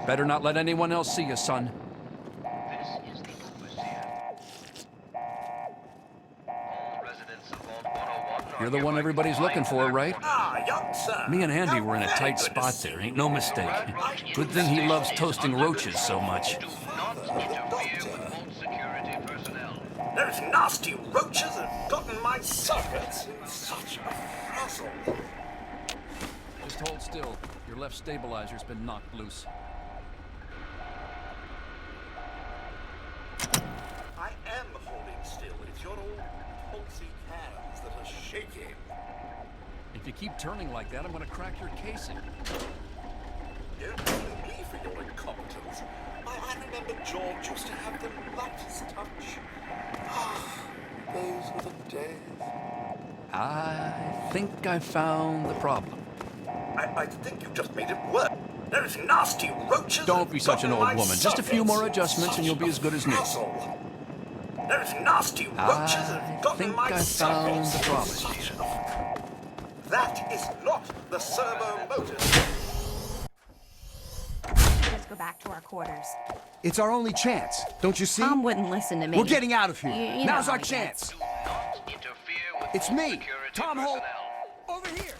R: Better not let anyone else see you, son.
D: This is the Overseer. All residents of Vault 101
R: You're the one everybody's looking for, right?
I: Ah, young sir.
R: Me and Andy were in a tight spot there, ain't no mistake. Good thing he loves toasting roaches so much.
D: Do not interfere with Vault security personnel.
I: Those nasty roaches have gotten my sockets in such a frazzle.
R: Just hold still. Your left stabilizer's been knocked loose.
I: I am holding still. It's your old palsy hands that are shaking.
R: If you keep turning like that, I'm gonna crack your casing.
I: Don't blame me for your incompetence. I remember George used to have the lightest touch. Ah, those were the days.
R: I think I found the problem.
I: I think you just made it worse. Those nasty roaches.
R: Don't be such an old woman. Just a few
I: sockets.
R: more adjustments and you'll be as good as new.
I: Those nasty roaches have gotten my
R: I found the problem.
I: sockets. That is not the servo motor.
Q: Let's go back to our quarters.
O: It's our only chance, don't you see?
N: Tom wouldn't listen to me.
O: We're getting out of here.
N: You know
O: Now's
N: how
O: our
N: he
O: chance.
D: Do not
O: It's me, Tom Holt. Over here.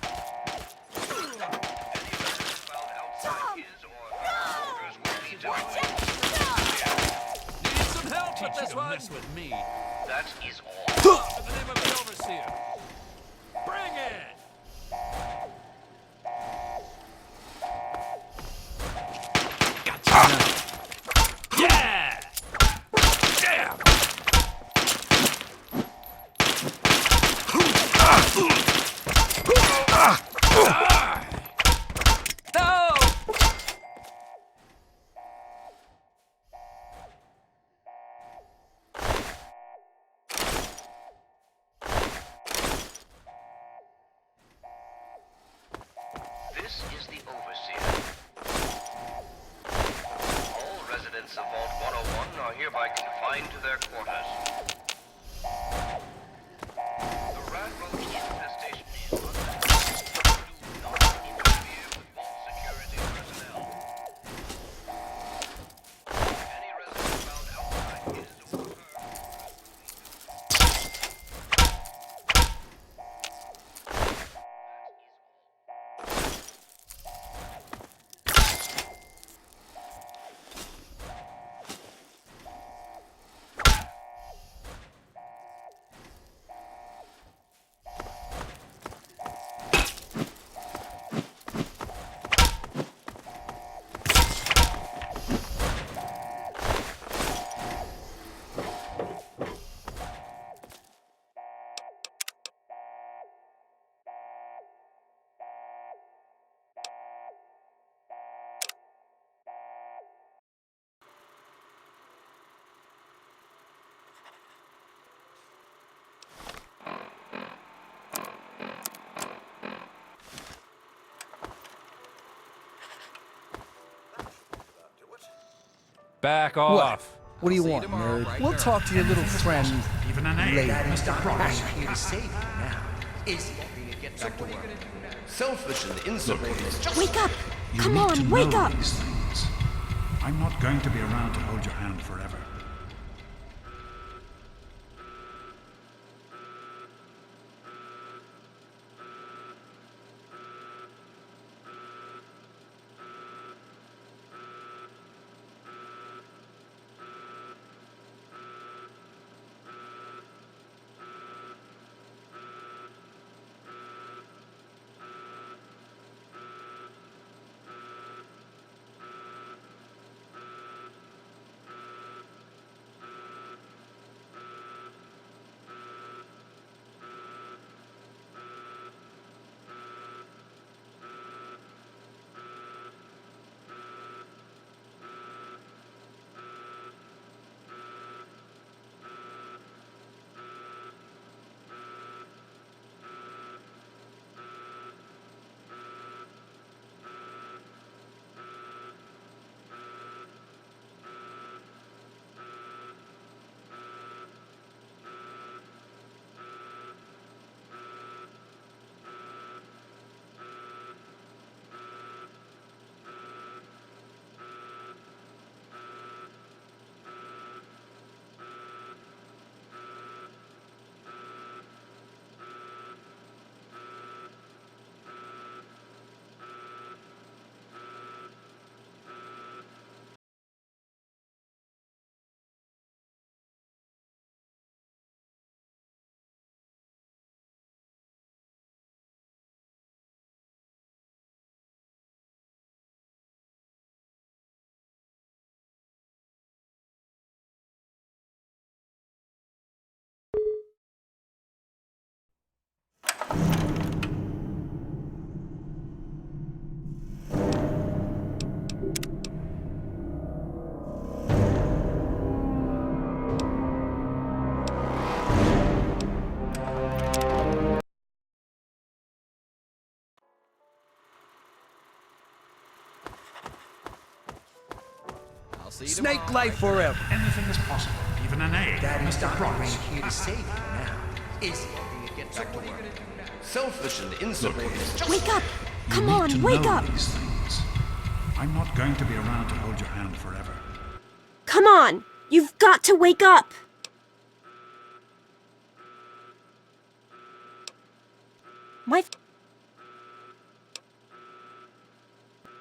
R: Need some help with this one? Mess with me. That is all. In the name of the overseer. Bring it! Gotcha. Yeah! Yeah! No!
D: This is the overseer. All residents of Vault 101 are hereby confined to their quarters. The rat roach infestation is under. Do not interfere with Vault security personnel. Any resident found outside his or her.
R: Back off.
O: What do you want, nerd? We'll talk to your little friend
B: Even an A,
O: later.
B: Mr. Bronx.
O: I'm here to save you now. Is
D: Get back to work. Selfish and insolent.
N: Wake up!
B: You
N: Come
B: need
N: on,
B: to
N: wake
B: know
N: up!
B: these things. I'm not going to be around to hold your hand forever.
F: See you
O: Snake
F: tomorrow.
O: life forever.
B: Anything is possible, even an A,
O: Daddy's
B: Mr. Bronx.
O: here to save you now. Is
D: Get back to work. Selfish and insolent.
N: Wake up!
B: You
N: Come
B: need
N: on,
B: to
N: wake
B: know
N: up!
B: these things. I'm not going to be around to hold your hand forever.
N: Come on! You've got to wake up!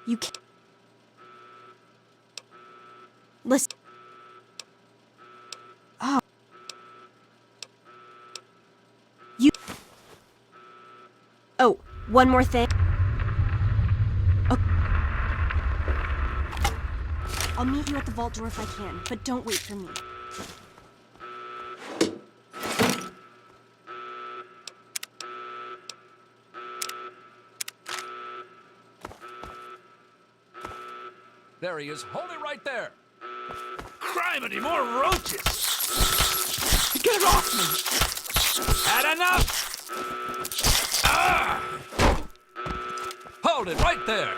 N: You can't. Listen. Oh. You. Oh, one more thing. Oh. I'll meet you at the vault door if I can, but don't wait for me.
R: There he is. Hold it right there. Criminy, more roaches. Get it off me. Had enough. Ah! Hold it right there.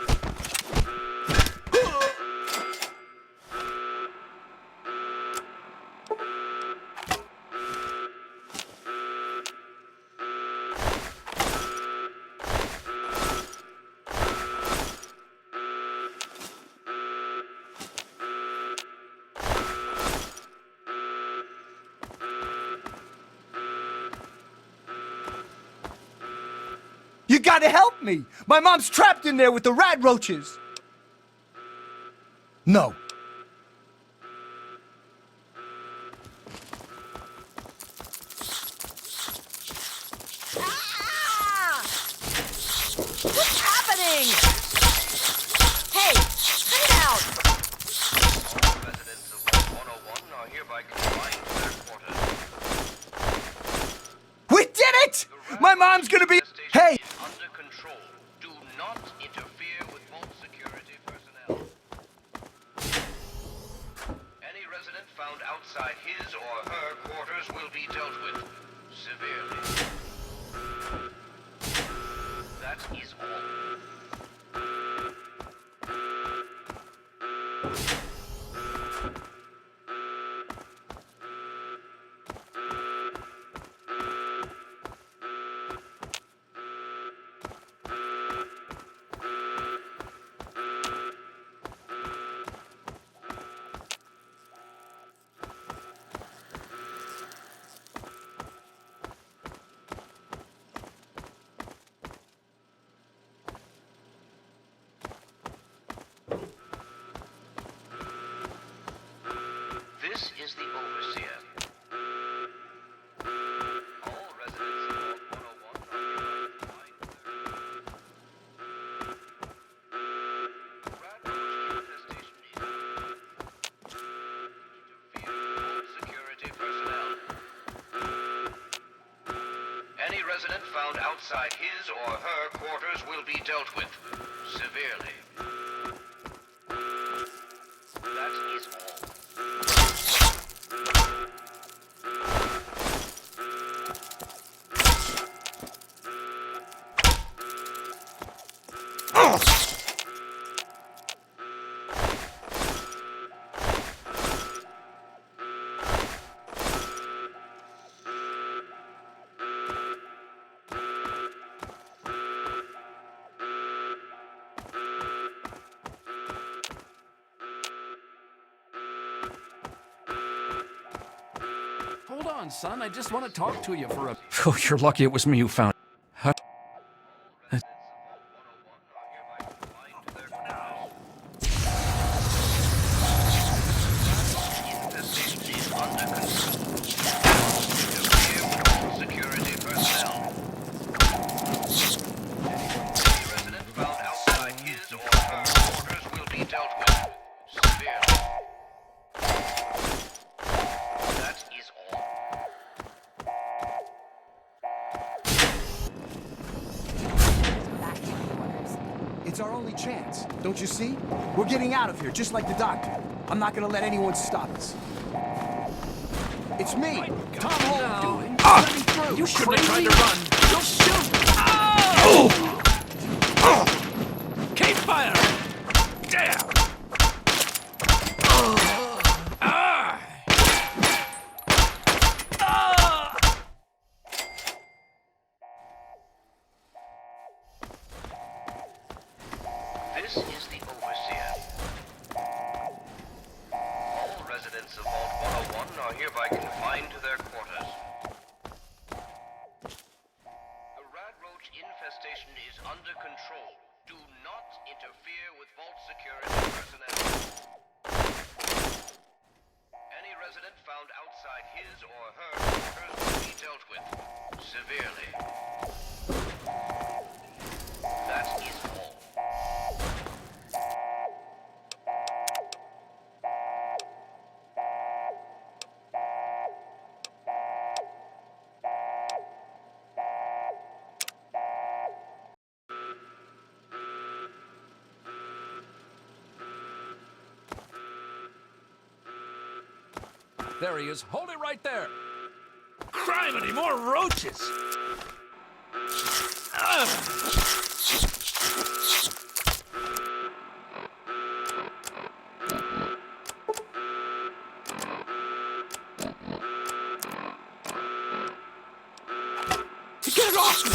O: You gotta help me! My mom's trapped in there with the rat roaches! No.
J: What's happening? Hey, cut it out!
D: All residents of Vault 101 are hereby confined to their quarters.
O: We did it! My mom's gonna be... Hey!
D: Under control. Do not interfere with vault security personnel. Any resident found outside his or her quarters will be dealt with severely. That is all. This is the overseer. All residents of Vault 101 are hereby confined to their rat roach infestation is interfere with vault security personnel. Any resident found outside his or her quarters will be dealt with severely. That is all.
R: Hold on, son. I just want to talk to you for a... Oh, you're lucky it was me who found... Huh?
D: Security personnel. Any resident found outside his or her quarters will be dealt with severely. That is all.
O: It's our only chance. Don't you see? We're getting out of here, just like the doctor. I'm not gonna let anyone stop us. It's me, Tom Holt. Let me through.
R: You shouldn't have tried to run. Don't shoot! Oh! Cape fire! Damn!
D: This is the overseer. All residents of Vault 101 are hereby confined to their quarters. A rat roach infestation his or her quarters will be dealt with severely. That is all.
R: There he is. Hold it right there. Criminy, more roaches.
O: Get it off me!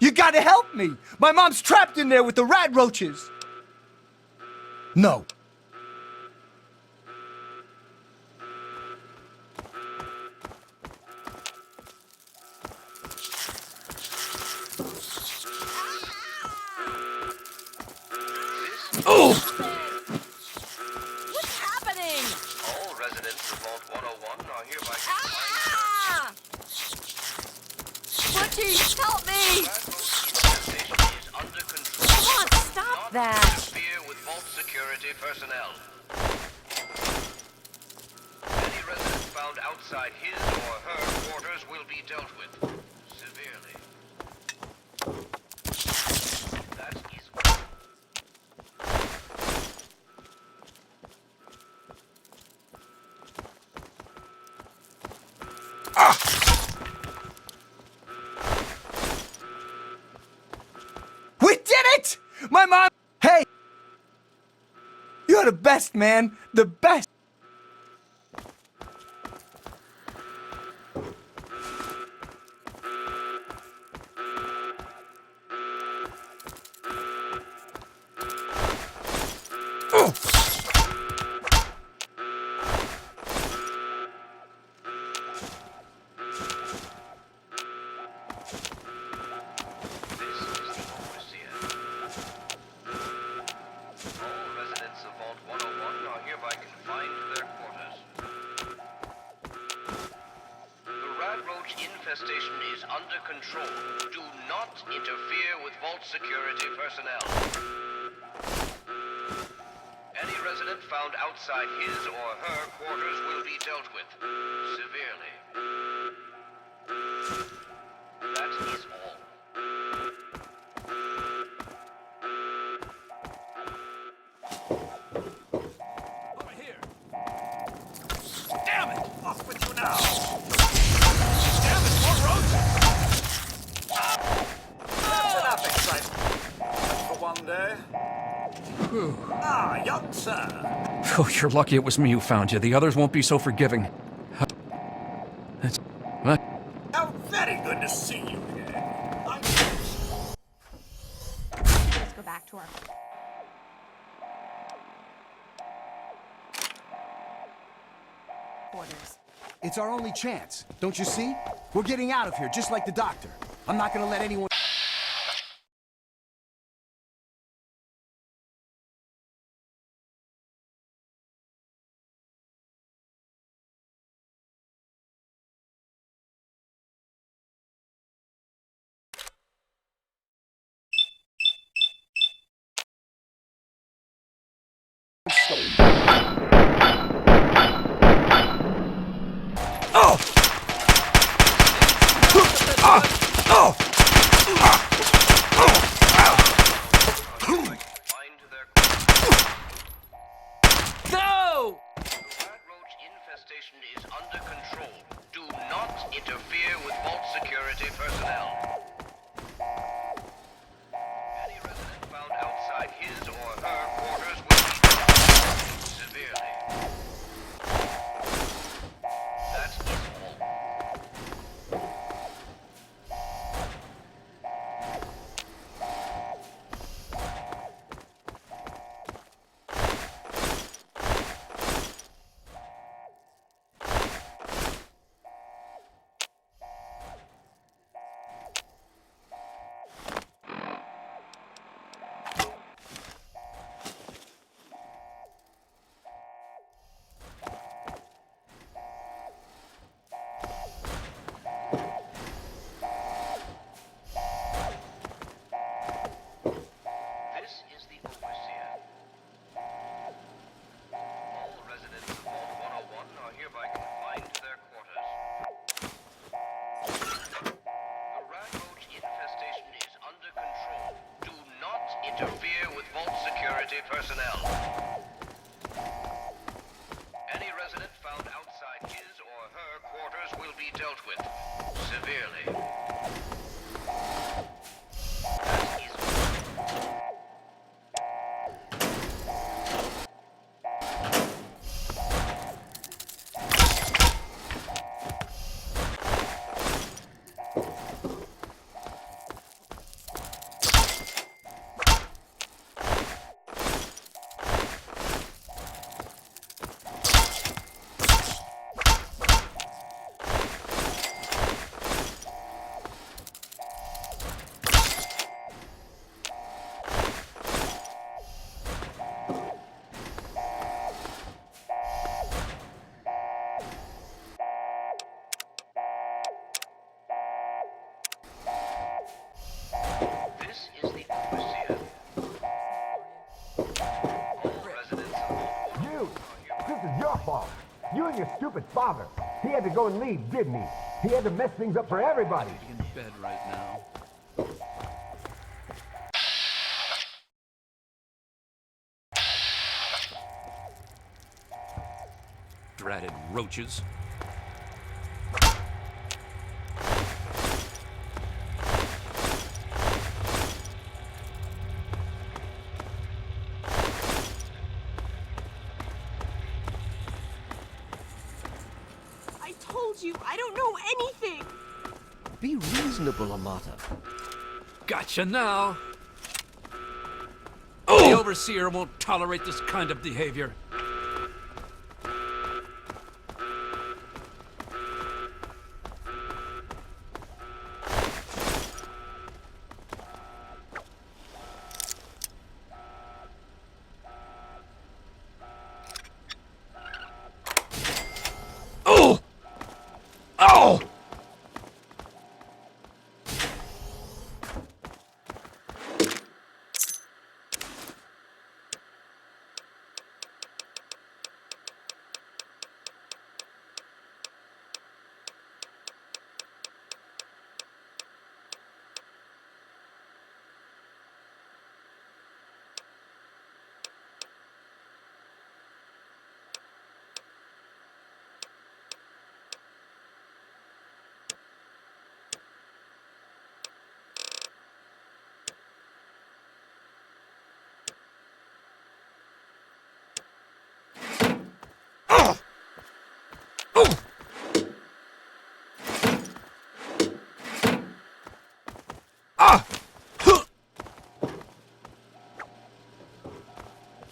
O: You gotta help me! My mom's trapped in there with the rat roaches! No.
R: Oh!
Q: What's happening?
D: All residents of Vault 101 are hereby
Q: Ah! Butchie, help me!
D: is under control.
Q: Come on, stop that!
D: Interfere with Vault security personnel. Any resident found outside his or her quarters will be dealt with severely. That is all.
O: We did it! My mom... Hey! You're the best, man. The best.
D: Infestation is under control. Do not interfere with Vault security personnel. Any resident found outside his or her quarters will be dealt with severely. That is all.
R: Over here. Damn it! Off with you now!
B: One day.
R: Whew.
B: Ah, young sir.
R: Oh, you're lucky it was me who found you. The others won't be so forgiving. That's... What?
B: How very good to see you here.
Q: Let's go back to our... quarters.
O: It's our only chance. Don't you see? We're getting out of here, just like the doctor. I'm not gonna let anyone...
R: No!
D: Rat roach infestation is under control. Do not interfere with Vault security personnel. Any resident found outside his or her quarters will be dealt with severely. That is all. interfere with vault security personnel. Any resident found outside his or her quarters will be dealt with severely.
S: You and your stupid father. He had to go and leave, didn't he? He had to mess things up for everybody.
R: In bed right now. Dratted roaches.
N: I told you, I don't know anything.
D: Be reasonable, Amata.
R: Gotcha now. The overseer won't tolerate this kind of behavior. Oh! Oh!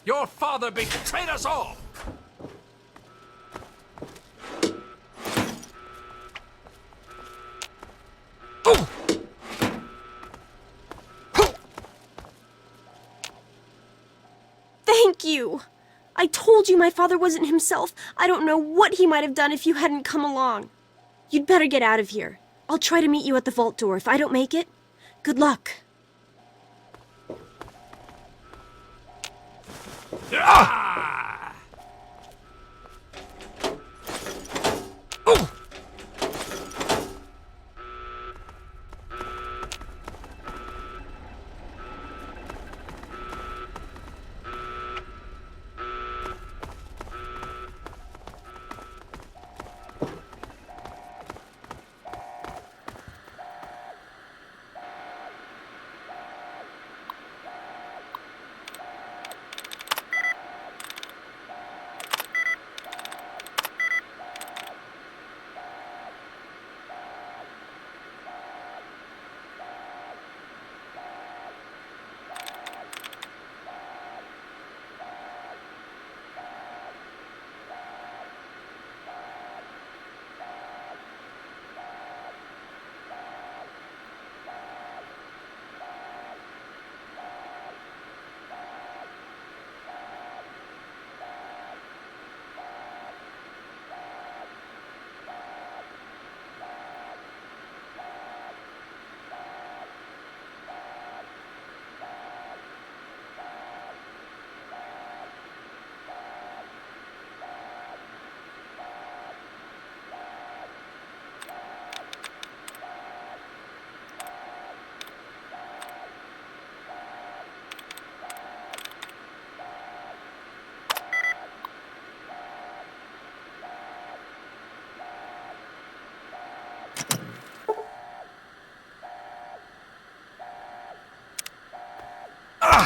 R: Your father betrayed us all!
N: Thank you. I told you my father wasn't himself. I don't know what he might have done if you hadn't come along. You'd better get out of here. I'll try to meet you at the vault door. If I don't make it, good luck.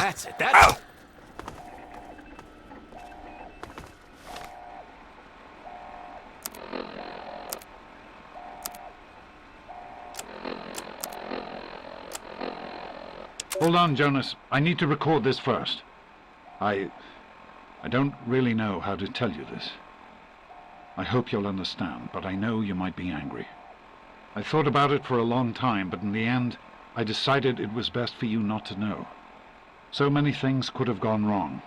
R: That's it, that's it.
B: Hold on, Jonas. I need to record this first. I don't really know how to tell you this. I hope you'll understand, but I know you might be angry. I thought about it for a long time, but in the end, I decided it was best for you not to know. So many things could have gone wrong,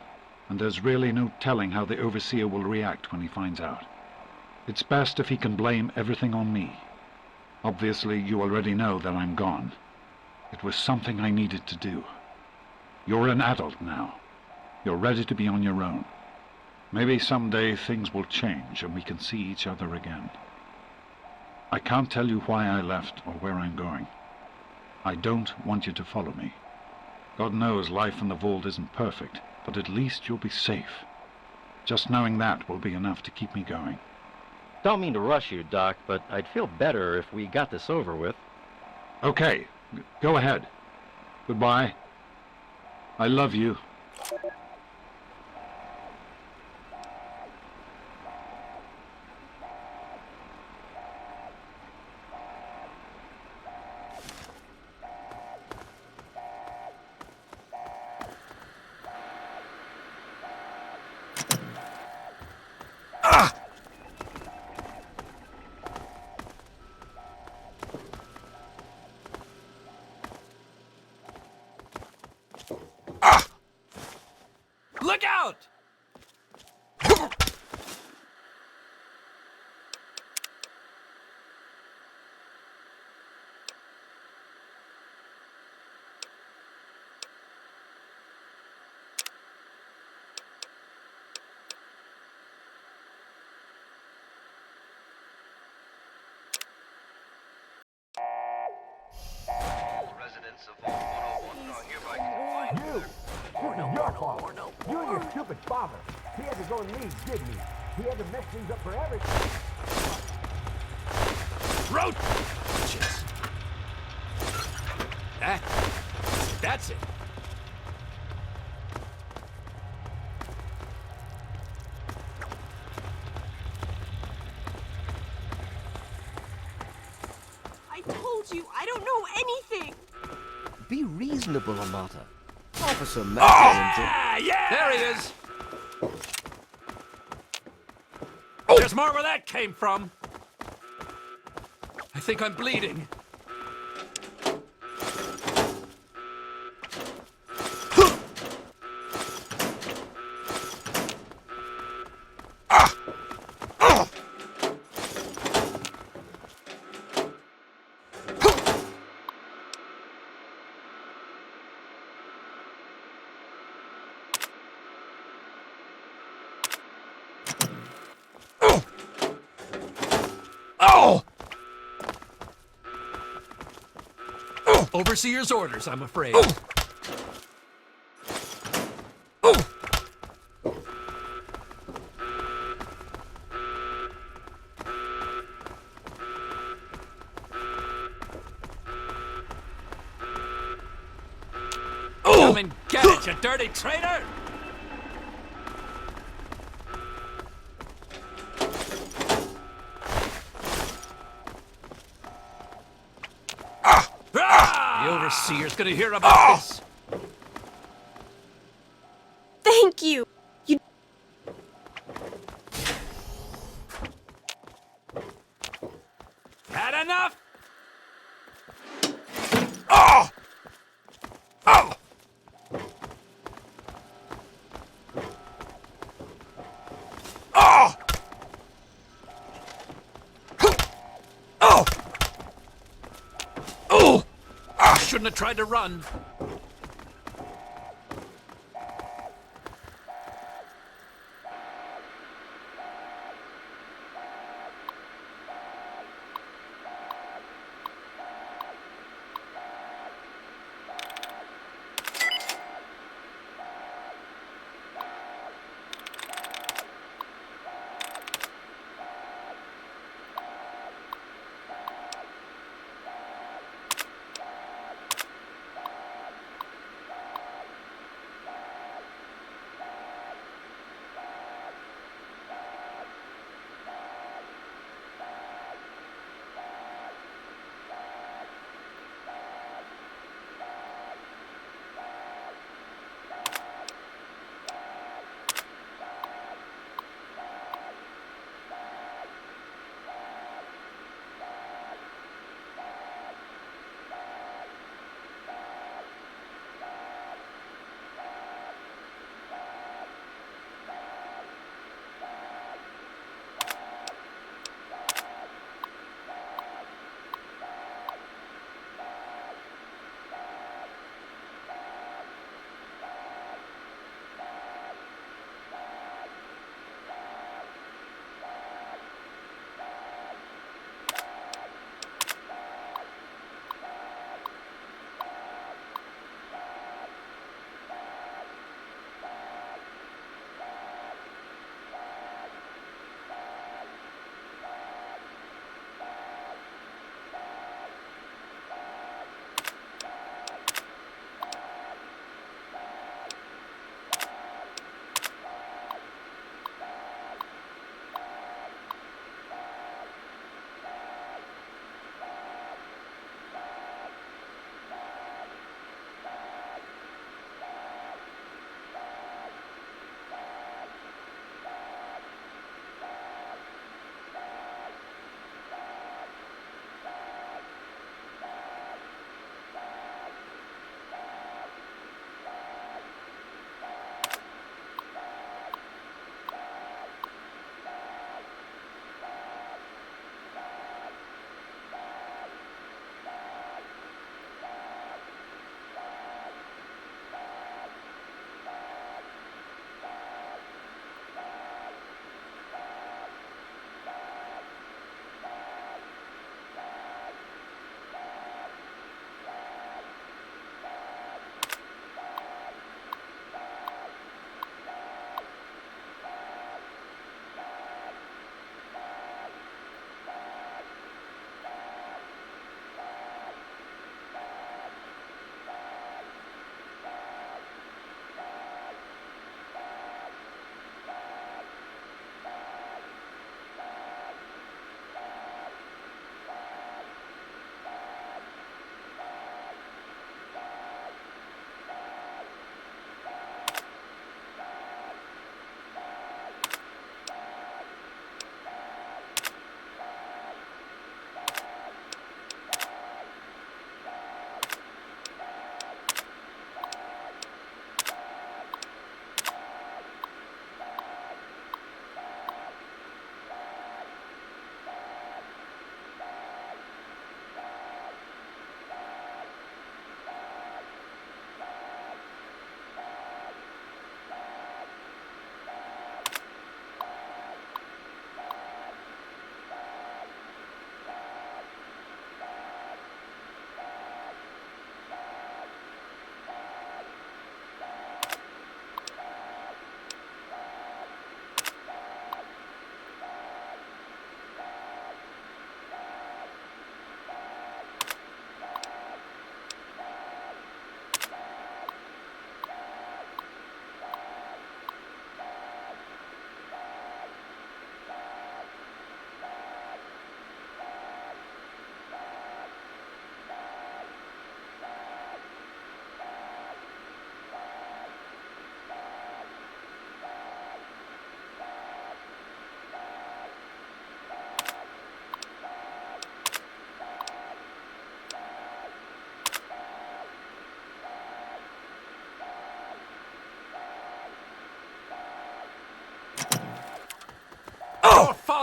B: and there's really no telling how the Overseer will react when he finds out. It's best if he can blame everything on me. Obviously, you already know that I'm gone. It was something I needed to do. You're an adult now. You're ready to be on your own. Maybe someday things will change and we can see each other again. I can't tell you why I left or where I'm going. I don't want you to follow me. God knows life in the vault isn't perfect, but at least you'll be safe. Just knowing that will be enough to keep me going.
M: Don't mean to rush you, Doc, but I'd feel better if we got this over with.
B: Okay, go ahead. Goodbye. I love you.
R: Look out!
S: Residents of Vault 101 are hereby confined. Your fault. You and your stupid father. He had to go and leave, didn't he? He had to mess things up for everything.
R: Roaches! That's it.
N: I told you, I don't know anything.
D: Be reasonable, Amata. Officer Mack.
R: Yeah! There he is! There's more where that came from. I think I'm bleeding. Overseer's orders, I'm afraid. Come and get it, you dirty traitor! The Overseer's gonna hear about this.
N: Thank you. You.
R: Had enough? Shouldn't have tried to run.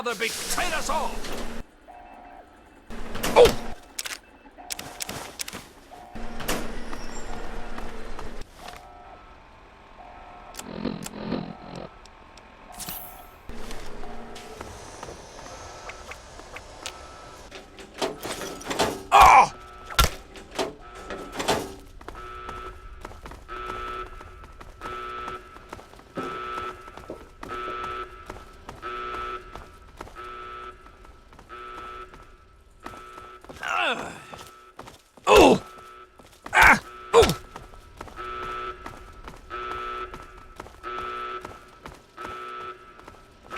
R: father betrayed us all!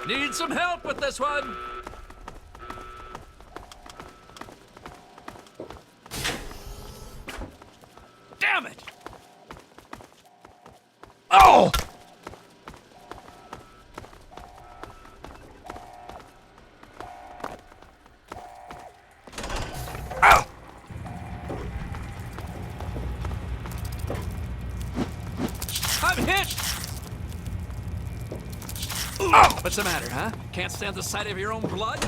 R: Need some help with this one! Damn it! Oh! Ow! I'm hit! Oh! What's the matter, huh? Can't stand the sight of your own blood?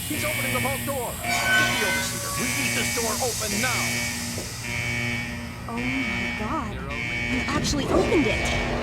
R: He's opening the vault door. Get the overseer. We need this door open now.
N: Oh my god. You actually opened it.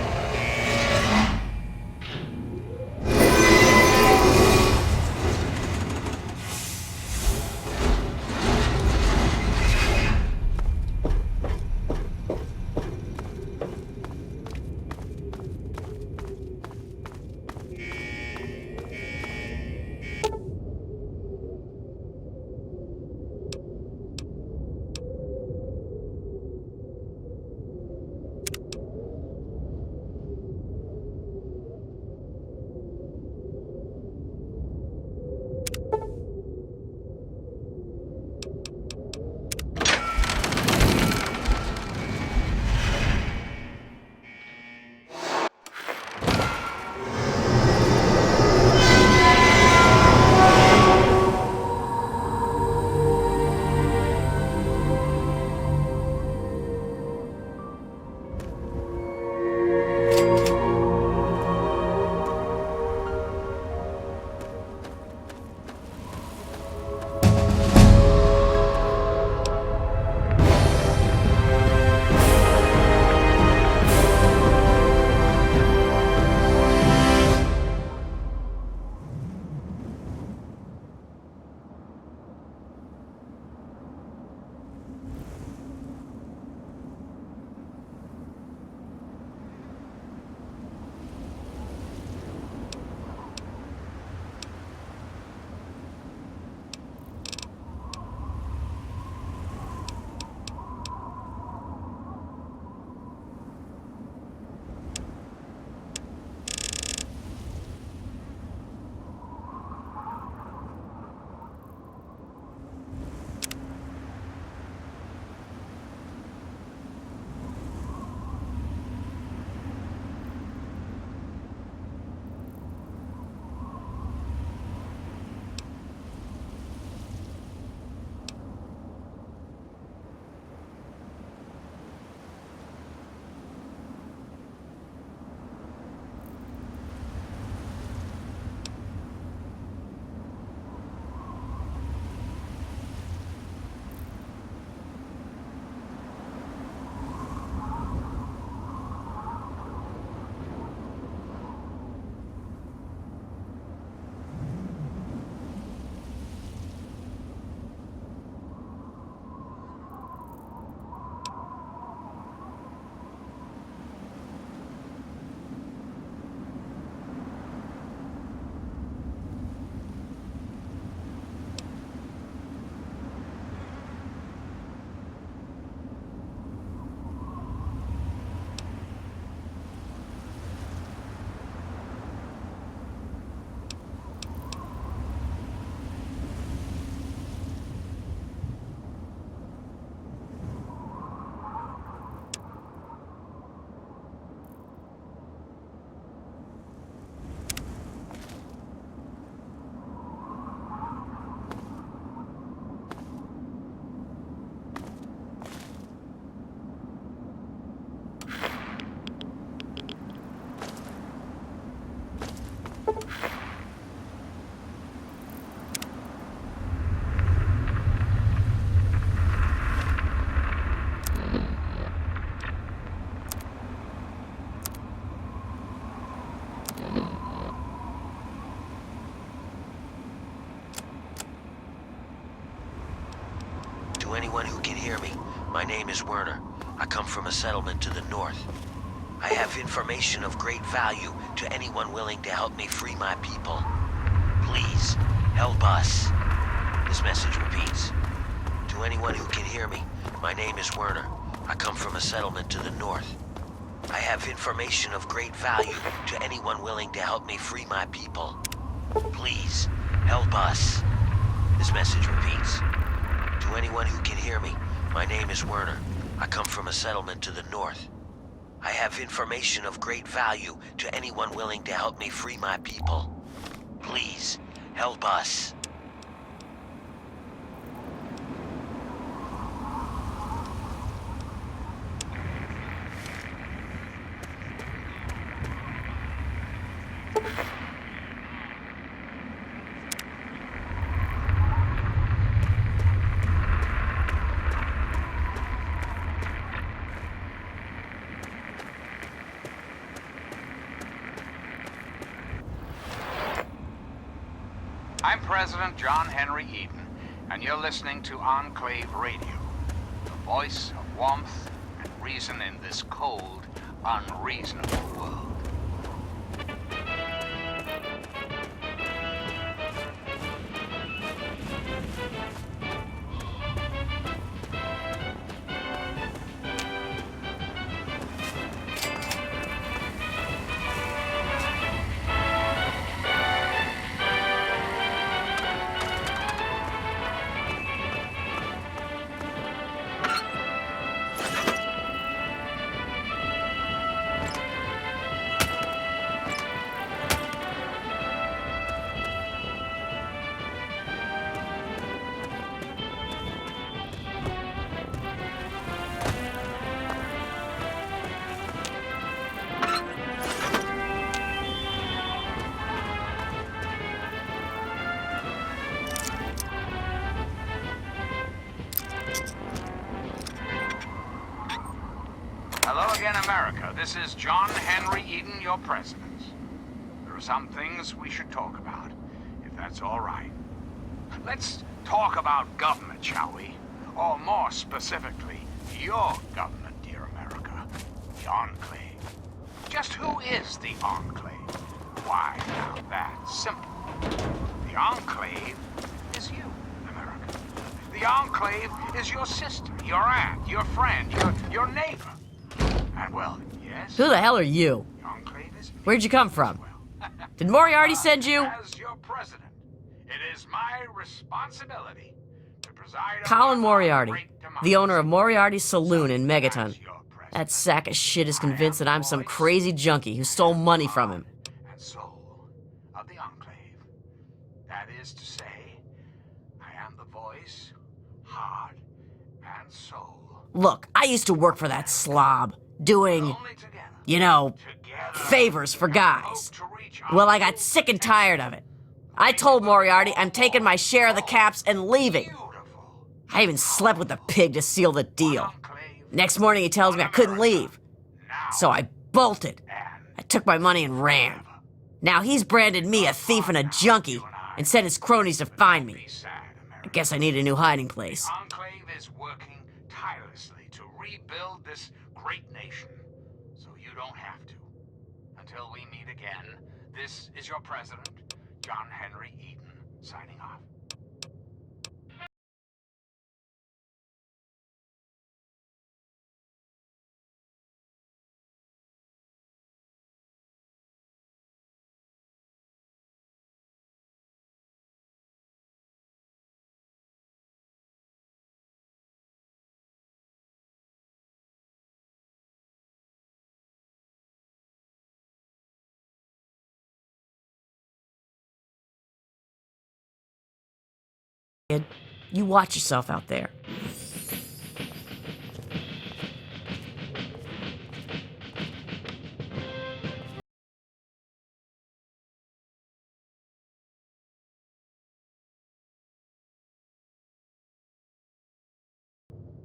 P: To anyone who can hear me, my name is Werner. I come from a settlement to the north. I have information of great value to anyone willing to help me free my people. Please, help us. This message repeats. To anyone who can hear me, my name is Werner. I come from a settlement to the north. I have information of great value to anyone willing to help me free my people. Please, help us. This message repeats. To anyone who can hear me, my name is Werner. I come from a settlement to the north. I have information of great value to anyone willing to help me free my people. Please, Help us.
T: I'm President John Henry Eden, and you're listening to Enclave Radio, the voice of warmth and reason in this cold, unreasonable world. Hello again, America. This is John Henry Eden, your president. There are some things we should talk about, if that's all right. Let's talk about government, shall we? Or more specifically, your government, dear America. The Enclave. Just who is the Enclave? Why, now that's simple. The Enclave is you, America. The Enclave is your sister, your aunt, your friend, your neighbor. And well, yes.
L: Who the hell are you? Where'd you come from? Did Moriarty send you?
T: As your president, it is my responsibility to preside
L: Colin Moriarty, the owner of Moriarty's Saloon in Megaton. That sack of shit is convinced that I'm some crazy junkie who stole money from him.
T: and soul of the Enclave. That is to say, I am the voice, heart, and soul.
L: Look, I used to work for that slob, doing, you know, favors for guys. Well, I got sick and tired of it. I told Moriarty I'm taking my share of the caps and leaving. I even slept with the pig to seal the deal. Next morning he tells me I couldn't leave. So I bolted. I took my money and ran. Now he's branded me a thief and a junkie and sent his cronies to find me. I guess I need a new hiding place.
T: Enclave is working tirelessly to rebuild this great nation, so you don't have to. Until we meet again, this is your president, John Henry Eden, signing off.
L: You watch yourself out there.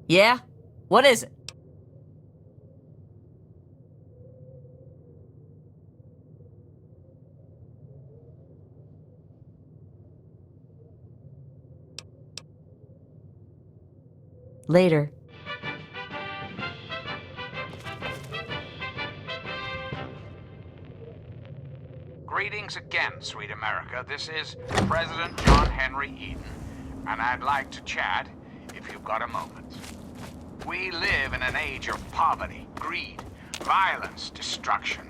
L: Yeah? What is it? Later.
T: Greetings again, sweet America. This is President John Henry Eden, and I'd like to chat if you've got a moment. We live in an age of poverty, greed, violence, destruction.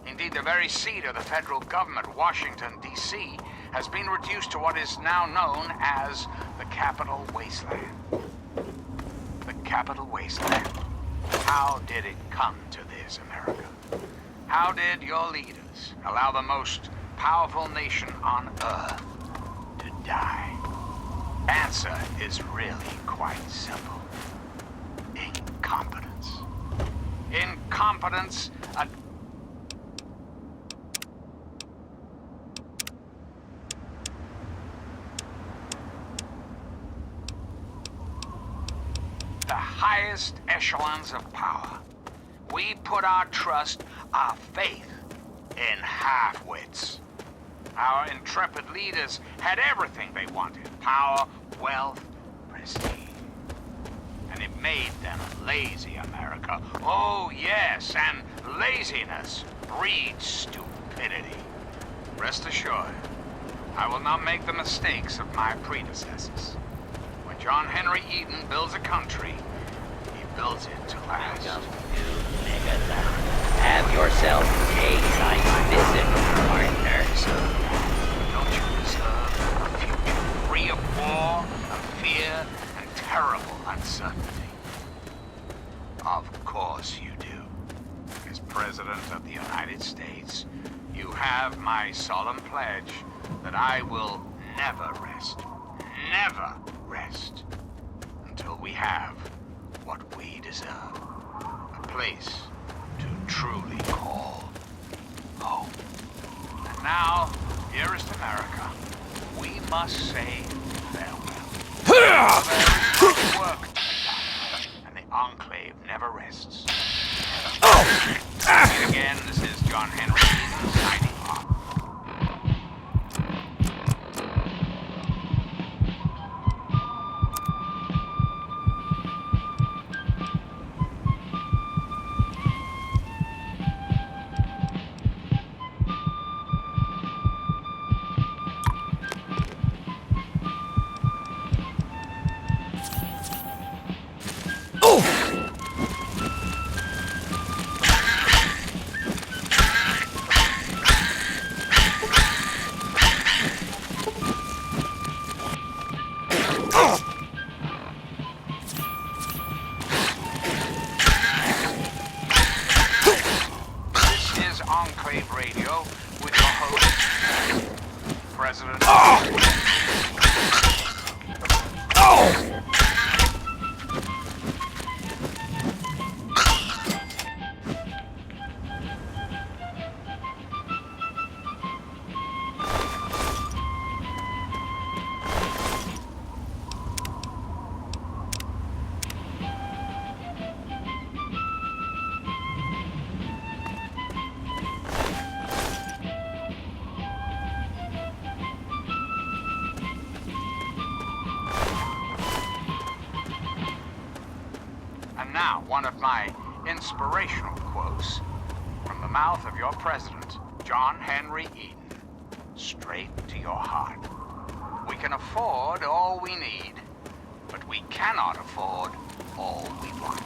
T: Indeed, the very seat of the federal government, Washington, D.C., has been reduced to what is now known as the Capital Wasteland. The Capital Wasteland. How did it come to this, America? How did your leaders allow the most powerful nation on Earth die? Answer is really quite simple. Incompetence. Incompetence, the highest echelons of power. We put our trust, our faith, in half-wits. Our intrepid leaders had everything they wanted. Power, wealth, prestige. And it made them lazy, America. Oh, yes, and laziness breeds stupidity. Rest assured, I will not make the mistakes of my predecessors. When John Henry Eden builds a country, he builds it to last.
P: Have yourself a nice visit, partners.
T: Don't you deserve a future free of war, of fear, and terrible uncertainty? Of course you do. As President of the United States, you have my solemn pledge that I will never rest, until we have what we deserve. A place to truly call home. And now, dearest America, we must say farewell. There is much work to be done, and the Enclave never rests. And again, this is John Henry Eden signing off. Enclave Radio with your host, President. And now, one of my inspirational quotes from the mouth of your president, John Henry Eden, straight to your heart. We can afford all we need, but we cannot afford all we want.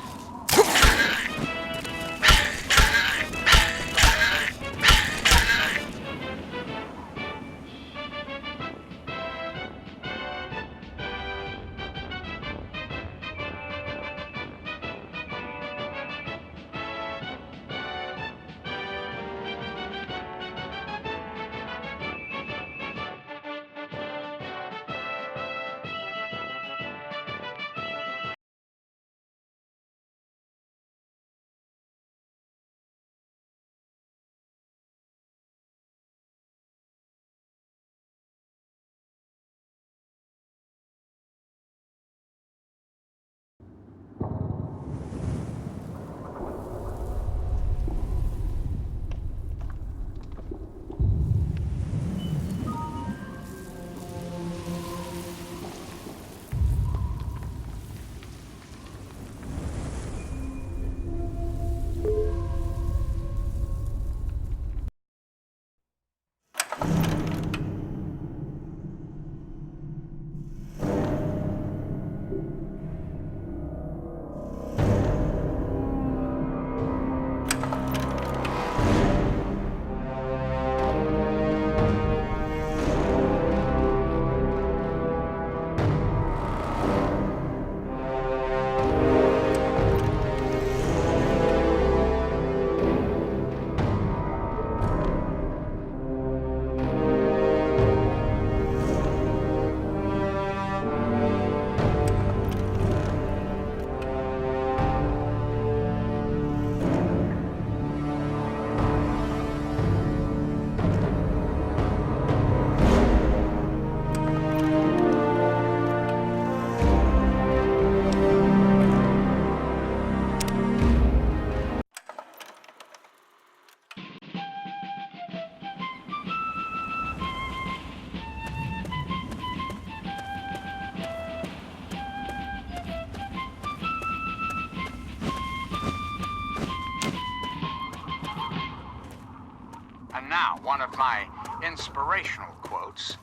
T: Now, one of my inspirational quotes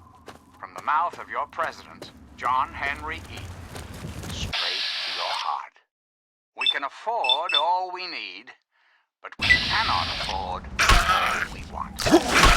T: from the mouth of your president, John Henry Eaton, straight to your heart. We can afford all we need, but we cannot afford all we want.